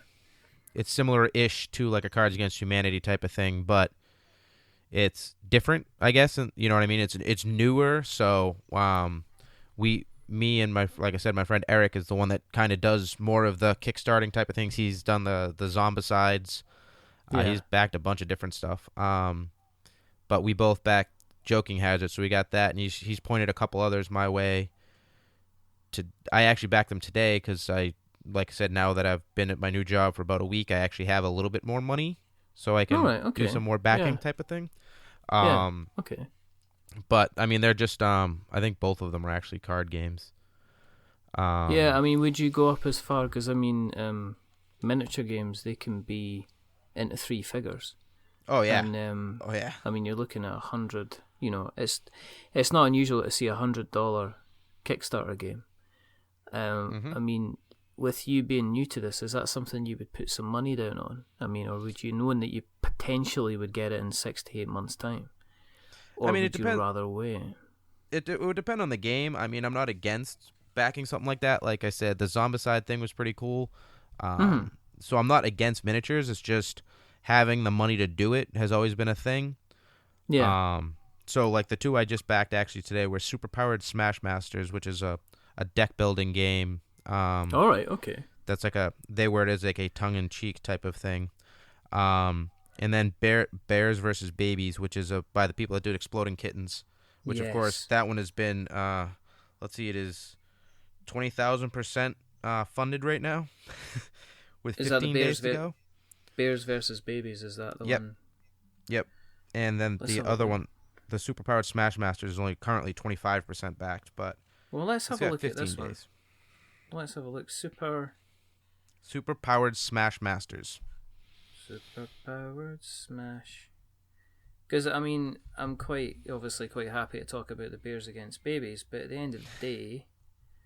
it's similar-ish to like a Cards Against Humanity type of thing, but it's different, I guess. And you know what I mean? It's newer. So me and my friend Eric is the one that kind of does more of the kickstarting type of things. He's done the Zombicides. He's backed a bunch of different stuff. But we both backed Joking Hazard, so we got that, and he's pointed a couple others my way. I actually backed them today because like I said, now that I've been at my new job for about a week, I actually have a little bit more money, so I can do some more backing type of thing. Okay. But I mean, they're just I think both of them are actually card games. I mean, would you go up as far? Because I mean, miniature games, they can be into 3 figures. Oh yeah. And I mean, you're looking at 100. You know, it's not unusual to see $100 Kickstarter game. I mean, with you being new to this, is that something you would put some money down on? I mean, or would you, knowing that you potentially would get it in 6 to 8 months' time? Or I mean, would you rather wait? It would depend on the game. I mean, I'm not against backing something like that. Like I said, the Zombicide thing was pretty cool. So I'm not against miniatures. It's just having the money to do it has always been a thing. Yeah. So like the 2 I just backed actually today were Superpowered Smash Masters, which is a deck building game. All right. Okay. That's like they word it as like a tongue in cheek type of thing. And then Bears versus Babies, which is by the people that did Exploding Kittens, which of course that one has been let's see, it is 20,000% funded right now, with 15 days to go. Bears versus Babies, is that the one? Yep. And then the other one, the Superpowered Smash Masters, is only currently 25% backed, but well, let's have a look at this days. One. Let's have a look. Superpowered Smash Masters. Superpowered Smash. Because I mean, I'm obviously quite happy to talk about the Bears against Babies, but at the end of the day,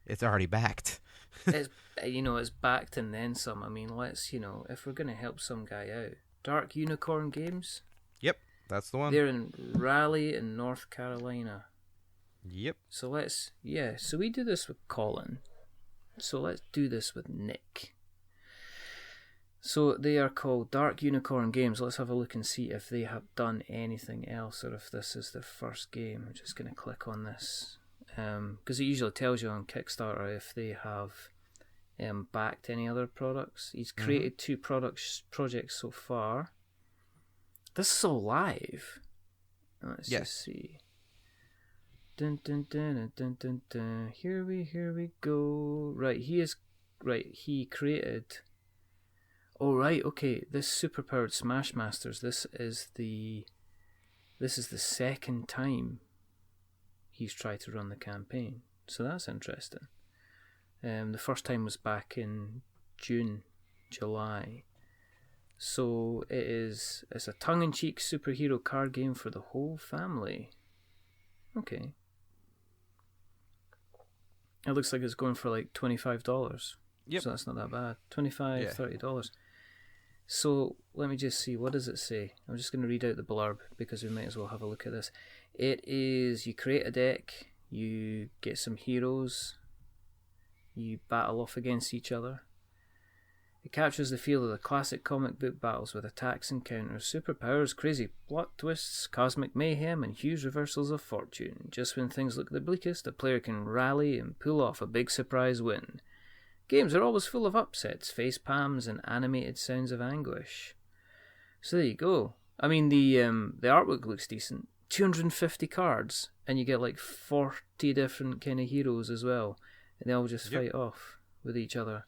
it's already backed. It's backed and then some. I mean, if we're going to help some guy out, Dark Unicorn Games. Yep, that's the one. They're in Raleigh in North Carolina. Yep. So so we do this with Colin. So let's do this with Nick. So they are called Dark Unicorn Games. Let's have a look and see if they have done anything else, or if this is their first game. I'm just going to click on this. Because it usually tells you on Kickstarter if they have backed any other products. He's created 2 projects so far. This is all live. Let's just see. Dun, dun, dun, dun, dun, dun. Here we go. Right, he created. Oh right, okay. This Superpowered Smash Masters. This is the second time he's tried to run the campaign, so that's interesting. The first time was back in July. So it's a tongue-in-cheek superhero card game for the whole family. Okay. It looks like it's going for like $25. Yep. So that's not that bad. $25, $30. So let me just see. What does it say? I'm just going to read out the blurb because we might as well have a look at this. It is, you create a deck, you get some heroes, you battle off against each other. It captures the feel of the classic comic book battles with attacks and counters, superpowers, crazy plot twists, cosmic mayhem, and huge reversals of fortune. Just when things look the bleakest, a player can rally and pull off a big surprise win. Games are always full of upsets, face palms, and animated sounds of anguish. So there you go. I mean, the artwork looks decent. 250 cards, and you get like 40 different kind of heroes as well, and they all just fight off with each other.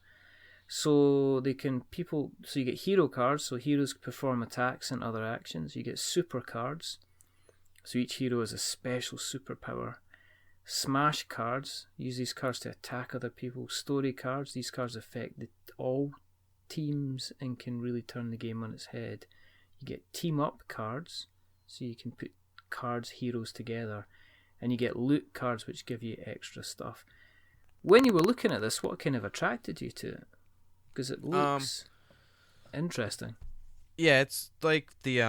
So you get hero cards, so heroes perform attacks and other actions. You get super cards, so each hero has a special superpower. Smash cards, use these cards to attack other people. Story cards, these cards affect all teams and can really turn the game on its head. You get team up cards, so you can put heroes together. And you get loot cards, which give you extra stuff. When you were looking at this, what kind of attracted you to it? Because it looks interesting. Yeah, it's like the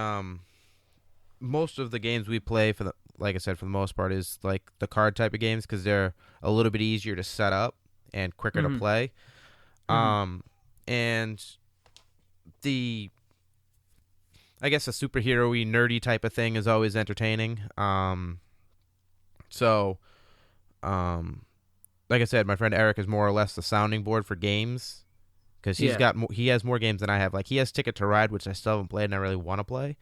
most of the games we play like I said, for the most part, is like the card type of games because they're a little bit easier to set up and quicker to play. And I guess a superhero-y, nerdy type of thing is always entertaining. So, like I said, my friend Eric is more or less the sounding board for games because he has more games than I have. Like he has Ticket to Ride, which I still haven't played and I really want to play.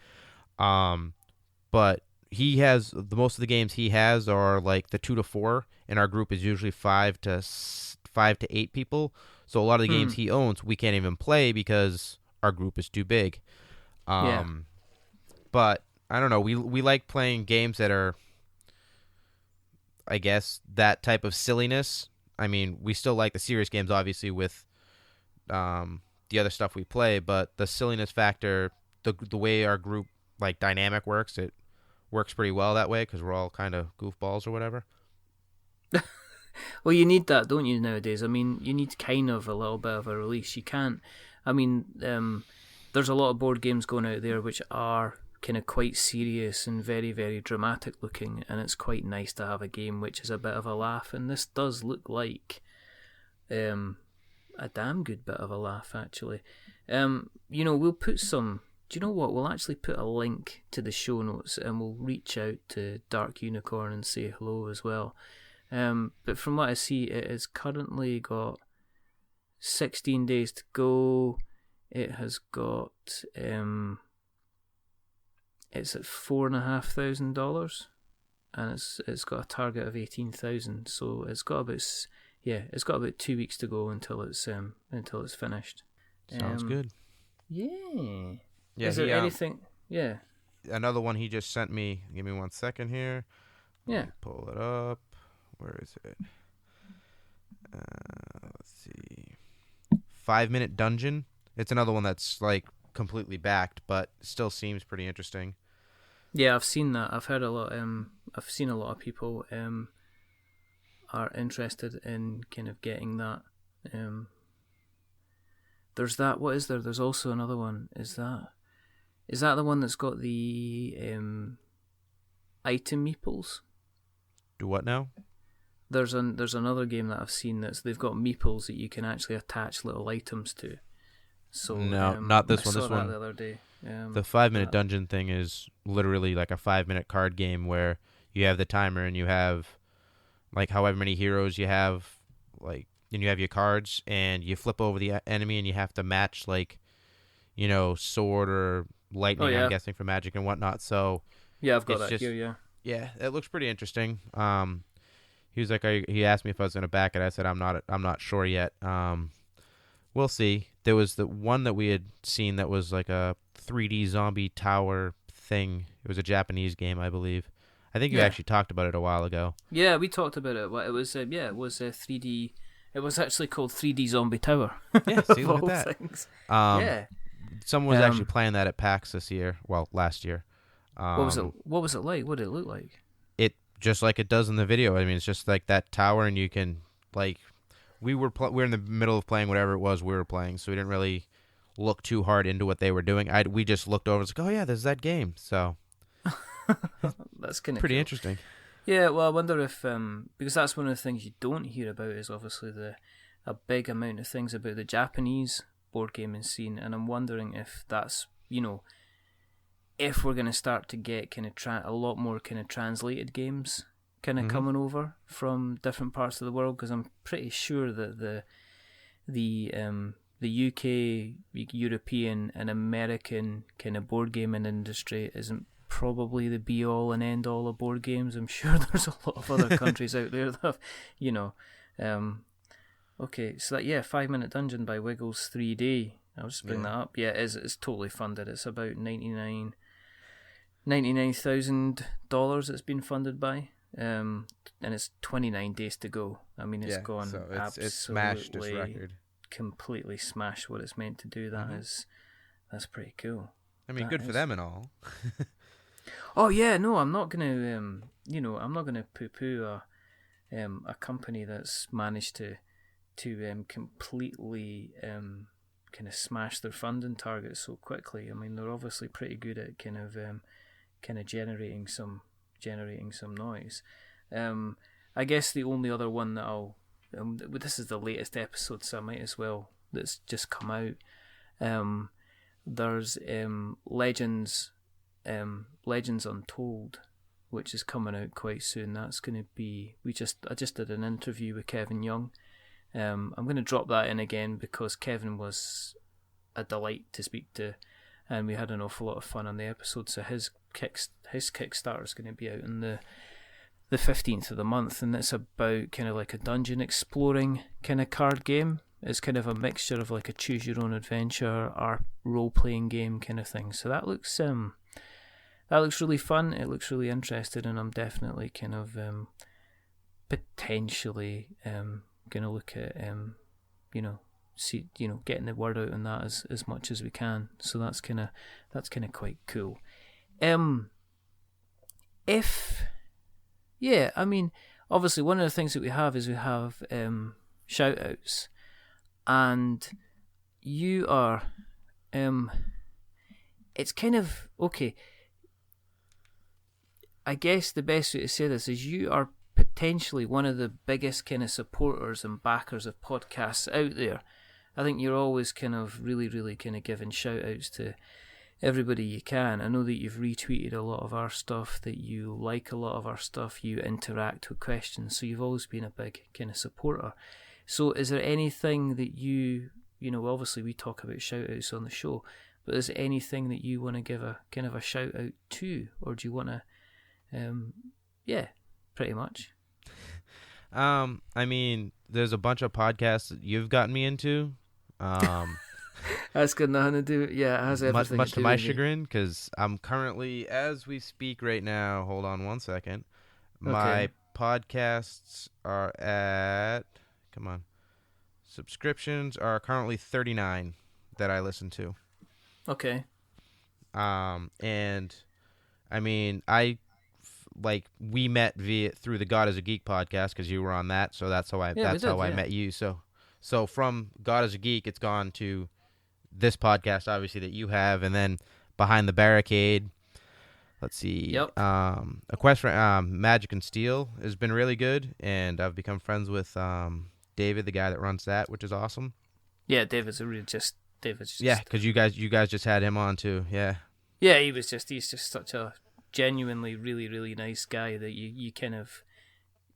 But he has most of the games he has are like the 2 to 4, and our group is usually 5 to 8 people. So a lot of the games he owns we can't even play because our group is too big. But I don't know. We like playing games that are, I guess, that type of silliness. I mean, we still like the serious games, obviously, with the other stuff we play, but the silliness factor, the way our group like dynamic works, it works pretty well that way because we're all kind of goofballs or whatever. Well, you need that, don't you, nowadays? I mean, you need kind of a little bit of a release. You can't... I mean, there's a lot of board games going out there which are kind of quite serious and very, very dramatic looking, and it's quite nice to have a game which is a bit of a laugh, and this does look like a damn good bit of a laugh, actually. We'll put some... Do you know what? We'll actually put a link to the show notes and we'll reach out to Dark Unicorn and say hello as well. But from what I see, it has currently got 16 days to go. It has got... it's at $4,500 and it's got a target of 18,000. So it's got about 2 weeks to go until it's finished. Sounds good. Yeah. Yeah, is there anything? Yeah. Another one he just sent me. Give me 1 second here. Yeah. Let me pull it up. Where is it? Let's see. 5 Minute Dungeon. It's another one that's like completely backed, but still seems pretty interesting. Yeah, I've seen that. I've heard a lot. I've seen a lot of people are interested in kind of getting that. There's that. What is there? There's also another one. Is that the one that's got the item meeples? Do what now? There's another game that I've seen they've got meeples that you can actually attach little items to. So no, not this one. I saw this that one the other day. The 5 Minute Dungeon thing is literally like a 5-minute card game where you have the timer and you have like however many heroes you have, like, and you have your cards and you flip over the enemy and you have to match like, sword or lightning. I'm guessing for magic and whatnot. So yeah, I've got that here. Yeah. Yeah, it looks pretty interesting. He was like, he asked me if I was going to back it. I said I'm not sure yet. We'll see. There was the one that we had seen that was like a 3D zombie tower thing. It was a Japanese game, I believe. I think you actually talked about it a while ago. Yeah, we talked about it. It was it was 3D. It was actually called 3D Zombie Tower. Yeah, see, look at that. Things. Yeah. Someone was actually playing that at PAX this year. Well, last year. What was it like? What did it look like? It just like it does in the video. I mean, it's just like that tower, and you can like we were in the middle of playing whatever it was we were playing, so we didn't really look too hard into what they were doing. We just looked over. It's like, oh yeah, there's that game. So that's kind of pretty cool. Interesting. Yeah, well, I wonder if because that's one of the things you don't hear about is obviously a big amount of things about the Japanese board gaming scene, and I'm wondering if that's if we're going to start to get kind of a lot more kind of translated games kind of coming over from different parts of the world, because I'm pretty sure that the UK, European and American kind of board gaming industry isn't probably the be all and end all of board games. I'm sure there's a lot of other countries out there that have, Okay, so that 5-minute dungeon by Wiggles 3D. I'll just bring that up. Yeah, it's totally funded. It's about $99,000 it's been funded by. And it's 29 days to go. I mean, it's gone so absolutely it's smashed its record. Completely smashed what it's meant to do. That's pretty cool. I mean, good for them and all. Oh yeah, no, I'm not gonna I'm not gonna poo-poo a company that's managed to completely kind of smash their funding targets so quickly. I mean, they're obviously pretty good at kind of generating some noise. I guess the only other one that I'll this is the latest episode, so I might as well, that's just come out. There's Legends Untold, which is coming out quite soon. That's going to be I just did an interview with Kevin Young. I'm going to drop that in again because Kevin was a delight to speak to, and we had an awful lot of fun on the episode. So his Kickstarter is going to be out on the 15th of the month, and it's about kind of like a dungeon exploring kind of card game. It's kind of a mixture of like a choose your own adventure or role playing game kind of thing. So that looks really fun. It looks really interesting, and I'm definitely kind of potentially going to look at getting the word out on that as much as we can. So that's kind of quite cool. I mean, obviously one of the things that we have shout outs, and you are it's kind of okay. I guess the best way to say this is you are potentially one of the biggest kind of supporters and backers of podcasts out there. I think you're always kind of really, really kind of giving shout outs to everybody you can. I know that you've retweeted a lot of our stuff, that you like a lot of our stuff, you interact with questions, so you've always been a big kind of supporter. So is there anything that you obviously we talk about shout outs on the show, but is there anything that you want to give a kind of a shout out to, or do you want to pretty much. I mean, there's a bunch of podcasts that you've gotten me into. That's got nothing to do. Yeah, it has everything. Much to my chagrin, because I'm currently, as we speak right now. Hold on one second. Okay. My podcasts are at. Come on. Subscriptions are currently 39 that I listen to. Okay. And I mean, we met through the God is a Geek podcast because you were on that, so that's how I met you. So from God is a Geek, it's gone to this podcast, obviously, that you have, and then Behind the Barricade. Let's see. Yep. A quest for Magic and Steel has been really good, and I've become friends with David, the guy that runs that, which is awesome. Yeah, David's yeah, because you guys just had him on too. Yeah. Yeah, he's just such a genuinely really, really nice guy that you kind of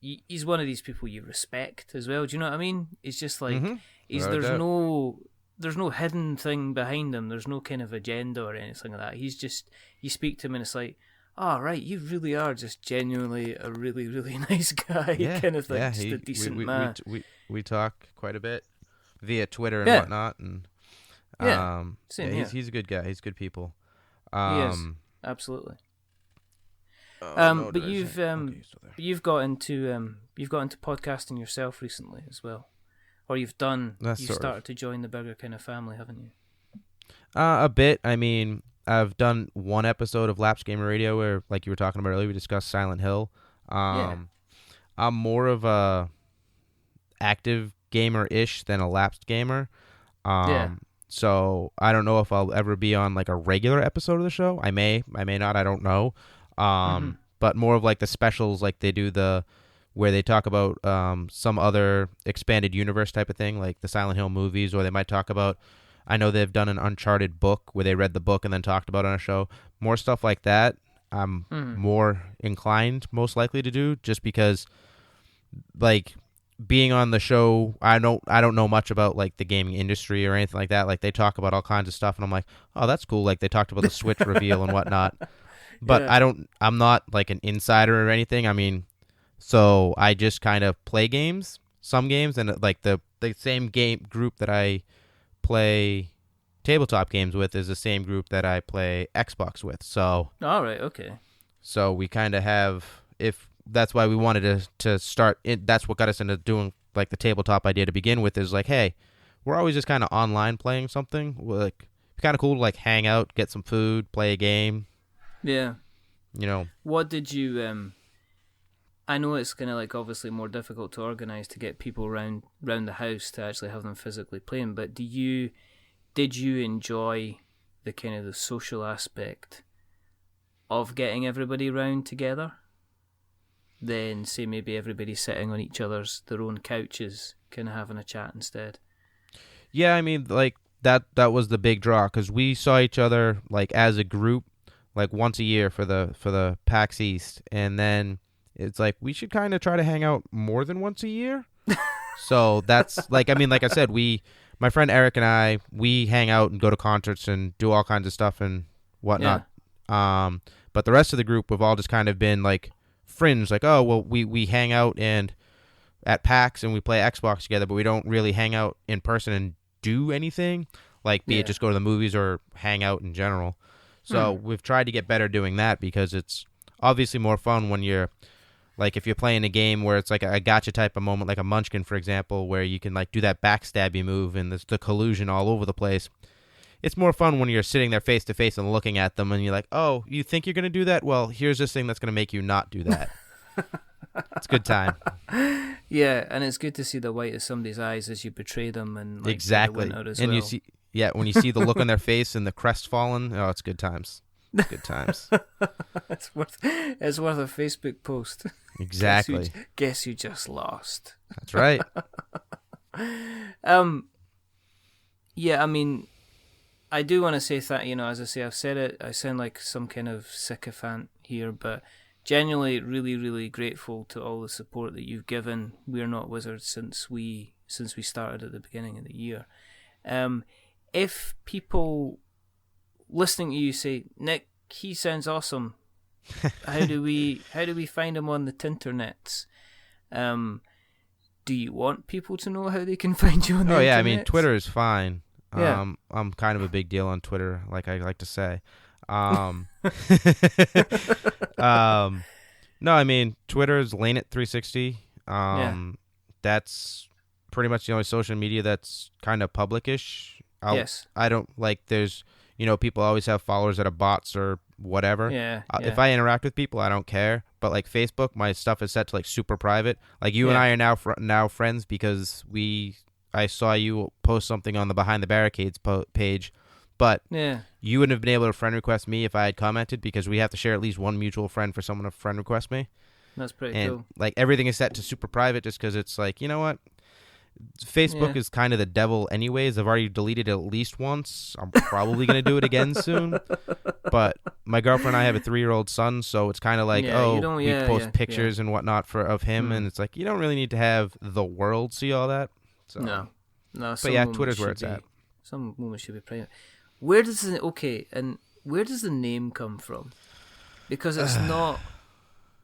he's one of these people you respect as well. Do you know what I mean? It's just like there's no hidden thing behind him. There's no kind of agenda or anything like that. He's just, you speak to him and it's like, oh right, you really are just genuinely a really, really nice guy, kind of thing. Yeah, just a decent man. We talk quite a bit via Twitter and whatnot, and he's a good guy. He's good people. He is, absolutely. But you've got into podcasting yourself recently as well, or you've started to join the bigger kind of family, haven't you? A bit. I mean, I've done one episode of Lapsed Gamer Radio where, like you were talking about earlier, we discussed Silent Hill. I'm more of a active gamer-ish than a lapsed gamer. So I don't know if I'll ever be on like a regular episode of the show. I may not. I don't know. But more of like the specials, like they do where they talk about some other expanded universe type of thing, like the Silent Hill movies, or they might talk about, I know they've done an Uncharted book where they read the book and then talked about it on a show. More stuff like that I'm more inclined, most likely, to do, just because, like, being on the show, I don't know much about like the gaming industry or anything like that. Like, they talk about all kinds of stuff and I'm like, oh, that's cool. Like, they talked about the Switch reveal and whatnot. But I'm not like an insider or anything. I mean, so I just kind of play some games, and like the the same game group that I play tabletop games with is the same group that I play Xbox with. So all right, okay. So we kind of have, if that's why we wanted to start it, that's what got us into doing like the tabletop idea to begin with, is like, hey, we're always just kind of online playing something. Like, kind of cool to like hang out, get some food, play a game. Yeah. You know. What did you I know it's kind of like obviously more difficult to organize to get people round the house to actually have them physically playing, but did you enjoy the kind of the social aspect of getting everybody round together? Then say maybe everybody sitting on their own couches, kind of having a chat instead. Yeah, I mean, like that was the big draw, because we saw each other like as a group like once a year for the PAX East, and then it's like we should kind of try to hang out more than once a year. So that's like, I mean, like I said, my friend Eric and I, we hang out and go to concerts and do all kinds of stuff and whatnot. Yeah. But the rest of the group, we've all just kind of been like fringe, like, oh, well, we hang out and at PAX and we play Xbox together, but we don't really hang out in person and do anything, like be it just go to the movies or hang out in general. So we've tried to get better doing that, because it's obviously more fun when you're like, if you're playing a game where it's like a gotcha type of moment, like a Munchkin, for example, where you can like do that backstabby move and the collusion all over the place. It's more fun when you're sitting there face to face and looking at them and you're like, oh, you think you're going to do that? Well, here's this thing that's going to make you not do that. It's a good time. Yeah, and it's good to see the white of somebody's eyes as you betray them, and like, exactly. You see, when you see the look on their face and the crestfallen, oh, it's good times. Good times. It's worth a Facebook post. Exactly. Guess you just lost. That's right. Yeah, I mean, I do want to say that, as I say, I've said it, I sound like some kind of sycophant here, but genuinely really, really grateful to all the support that you've given We're Not Wizards since we started at the beginning of the year. If people listening to you say, Nick, he sounds awesome, how do we find him on the tinternets? Do you want people to know how they can find you on the internet? I mean, Twitter is fine. Yeah. I'm kind of a big deal on Twitter, like I like to say. No, I mean, Twitter is LaneIt360. That's pretty much the only social media that's kind of publicish. Yes. I don't like, there's, people always have followers that are bots or whatever. Yeah. If I interact with people, I don't care. But like Facebook, my stuff is set to like super private. Like you and I are now friends because I saw you post something on the Behind the Barricades page, but you wouldn't have been able to friend request me if I had commented, because we have to share at least one mutual friend for someone to friend request me. That's pretty cool. Like everything is set to super private, just because it's like, you know what? Facebook is kind of the devil anyways. I've already deleted it at least once. I'm probably going to do it again soon. But my girlfriend and I have a 3-year-old son, so it's kind of like, we post pictures and whatnot of him, and it's like, you don't really need to have the world see all that. So. No. But yeah, Twitter's where it's at. Some moments should be private. Where does the name come from? Because it's not.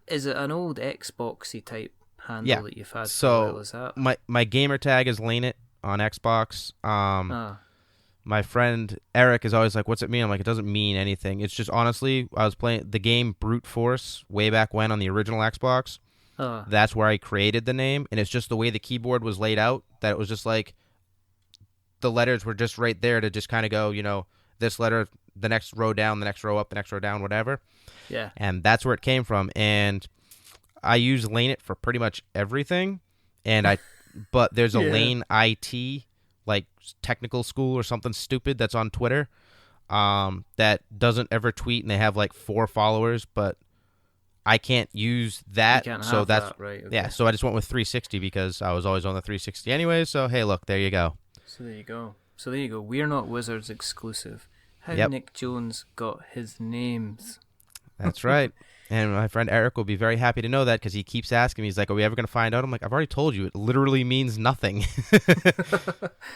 Is it an old Xboxy type handle that you've had for a while? Is that my gamer tag is LaneIt on Xbox. My friend Eric is always like, "What's it mean?" I'm like, "It doesn't mean anything. It's just, honestly, I was playing the game Brute Force way back when on the original Xbox. That's where I created the name, and it's just the way the keyboard was laid out that it was just like the letters were just right there to just kind of go, this letter, the next row down, the next row up, the next row down, whatever. Yeah. And that's where it came from. And I use LaneIt for pretty much everything. But there's a Lane IT, like technical school or something stupid that's on Twitter, that doesn't ever tweet, and they have like 4 followers, but I can't use that. You can't so have that's that, right? Okay. Yeah. So I just went with 360 because I was always on the 360 anyway. So hey, look, there you go. So there you go. We're Not Wizards exclusive. How Nick Jones got his names. That's right. And my friend Eric will be very happy to know that, because he keeps asking me. He's like, "Are we ever going to find out?" I'm like, "I've already told you. It literally means nothing."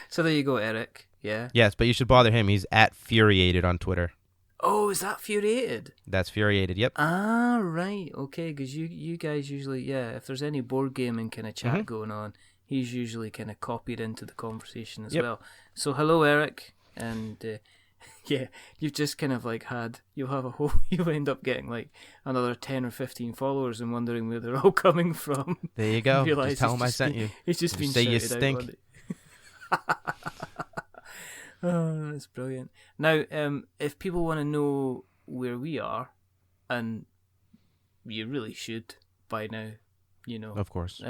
So there you go, Eric. Yeah. Yes, but you should bother him. He's @Furiated on Twitter. Oh, is that Furiated? That's Furiated, yep. Right. Okay, because you guys usually, if there's any board gaming kind of chat going on, he's usually kind of copied into the conversation as well. So hello, Eric, and yeah, you've just kind of like you'll end up getting like another 10 or 15 followers and wondering where they're all coming from. There you go. Just tell him I sent you. He's just been say you shouted out. Oh, that's brilliant. Now, if people want to know where we are, and you really should by now, Of course.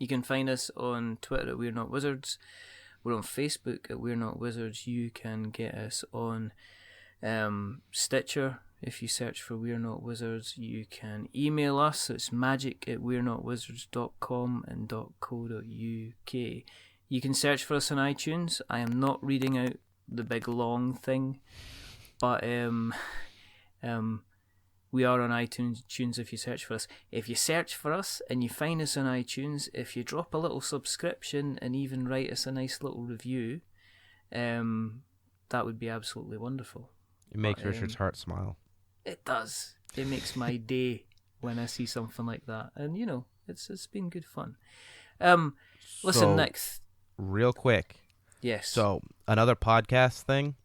You can find us on Twitter at We're Not Wizards. We're on Facebook at We're Not Wizards. You can get us on Stitcher if you search for We're Not Wizards. You can email us. It's magic@we'renotwizards.com and .co.uk. You can search for us on iTunes. I am not reading out the big long thing, but we are on iTunes if you search for us. If you search for us and you find us on iTunes, if you drop a little subscription and even write us a nice little review, that would be absolutely wonderful. It makes Richard's heart smile. It does. It makes my day when I see something like that. And, it's been good fun. Listen, Nick. Real quick. Yes. So, another podcast thing.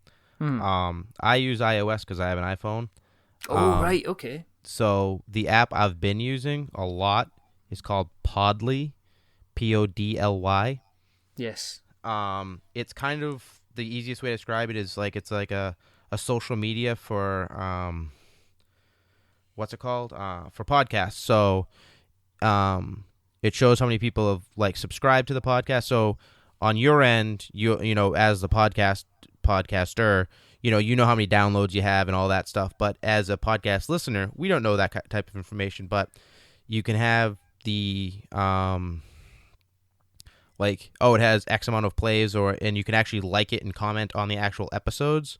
I use iOS because I have an iPhone. Oh, right, okay. So the app I've been using a lot is called Podly, Podly. Yes. It's kind of the easiest way to describe it is like it's like a social media for what's it called? For podcasts. So it shows how many people have like subscribed to the podcast. So on your end, you as the podcaster, you know how many downloads you have and all that stuff. But as a podcast listener, we don't know that type of information. But you can have the it has X amount of plays, and you can actually like it and comment on the actual episodes.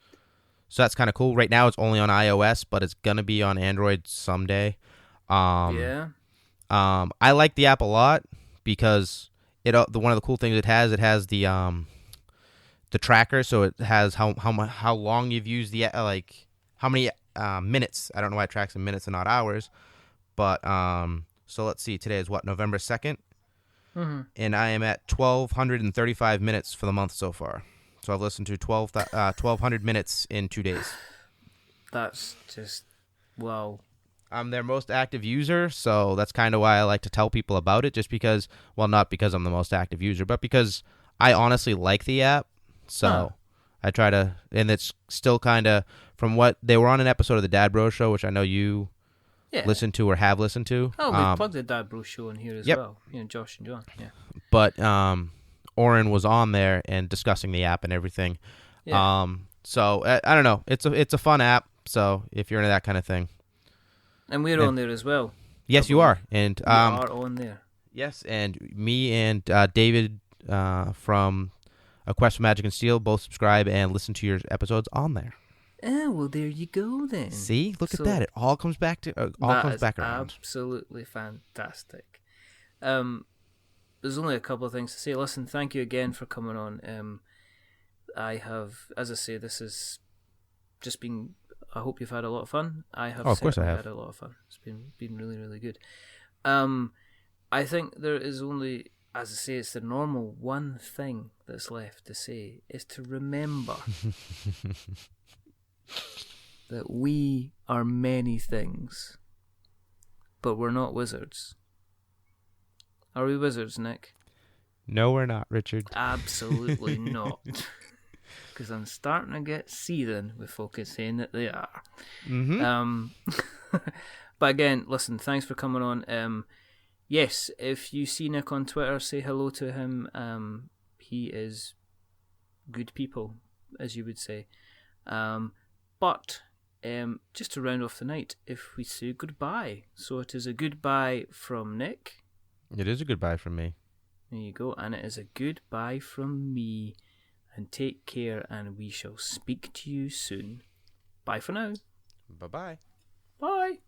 So that's kind of cool. Right now it's only on iOS, but it's gonna be on Android someday. Yeah. I like the app a lot because one of the cool things it has the tracker, so it has how long you've used the how many minutes. I don't know why it tracks in minutes and not hours, but so let's see. Today is what, November 2nd, and I am at 1,235 minutes for the month so far. So I've listened to 1,200 minutes in 2 days. That's just wow. I'm their most active user, so that's kind of why I like to tell people about it. Just because, well, not because I'm the most active user, but because I honestly like the app. So I try to, and it's still kind of from what they were on an episode of the Dad Bro Show, which I know you listened to or have listened to. Oh, we plugged the Dad Bro Show in here as well. Josh and John. Yeah. But Oren was on there and discussing the app and everything. Yeah. So I don't know. It's a fun app. So if you're into that kind of thing, and we're on there as well. Yes, you are, and we are on there. Yes, and me and David from A Quest for Magic and Steel both subscribe and listen to your episodes on there. Oh, well, there you go then. See, look at that. It all comes back to comes back around. Absolutely fantastic. There's only a couple of things to say. Listen, thank you again for coming on. I have, as I say, this has just been. I hope you've had a lot of fun. I have. Oh, of course I have. Had a lot of fun. It's been really, really good. I think there is only, as I say, it's the normal one thing that's left to say is to remember that we are many things, but we're not wizards. Are we wizards, Nick? No, we're not, Richard. Absolutely not. Because I'm starting to get seething with folks saying that they are. Mm-hmm. But again, listen, thanks for coming on. Yes, if you see Nick on Twitter, say hello to him. He is good people, as you would say. But just to round off the night, if we say goodbye. So it is a goodbye from Nick. It is a goodbye from me. There you go. And it is a goodbye from me. And take care, and we shall speak to you soon. Bye for now. Bye-bye. Bye.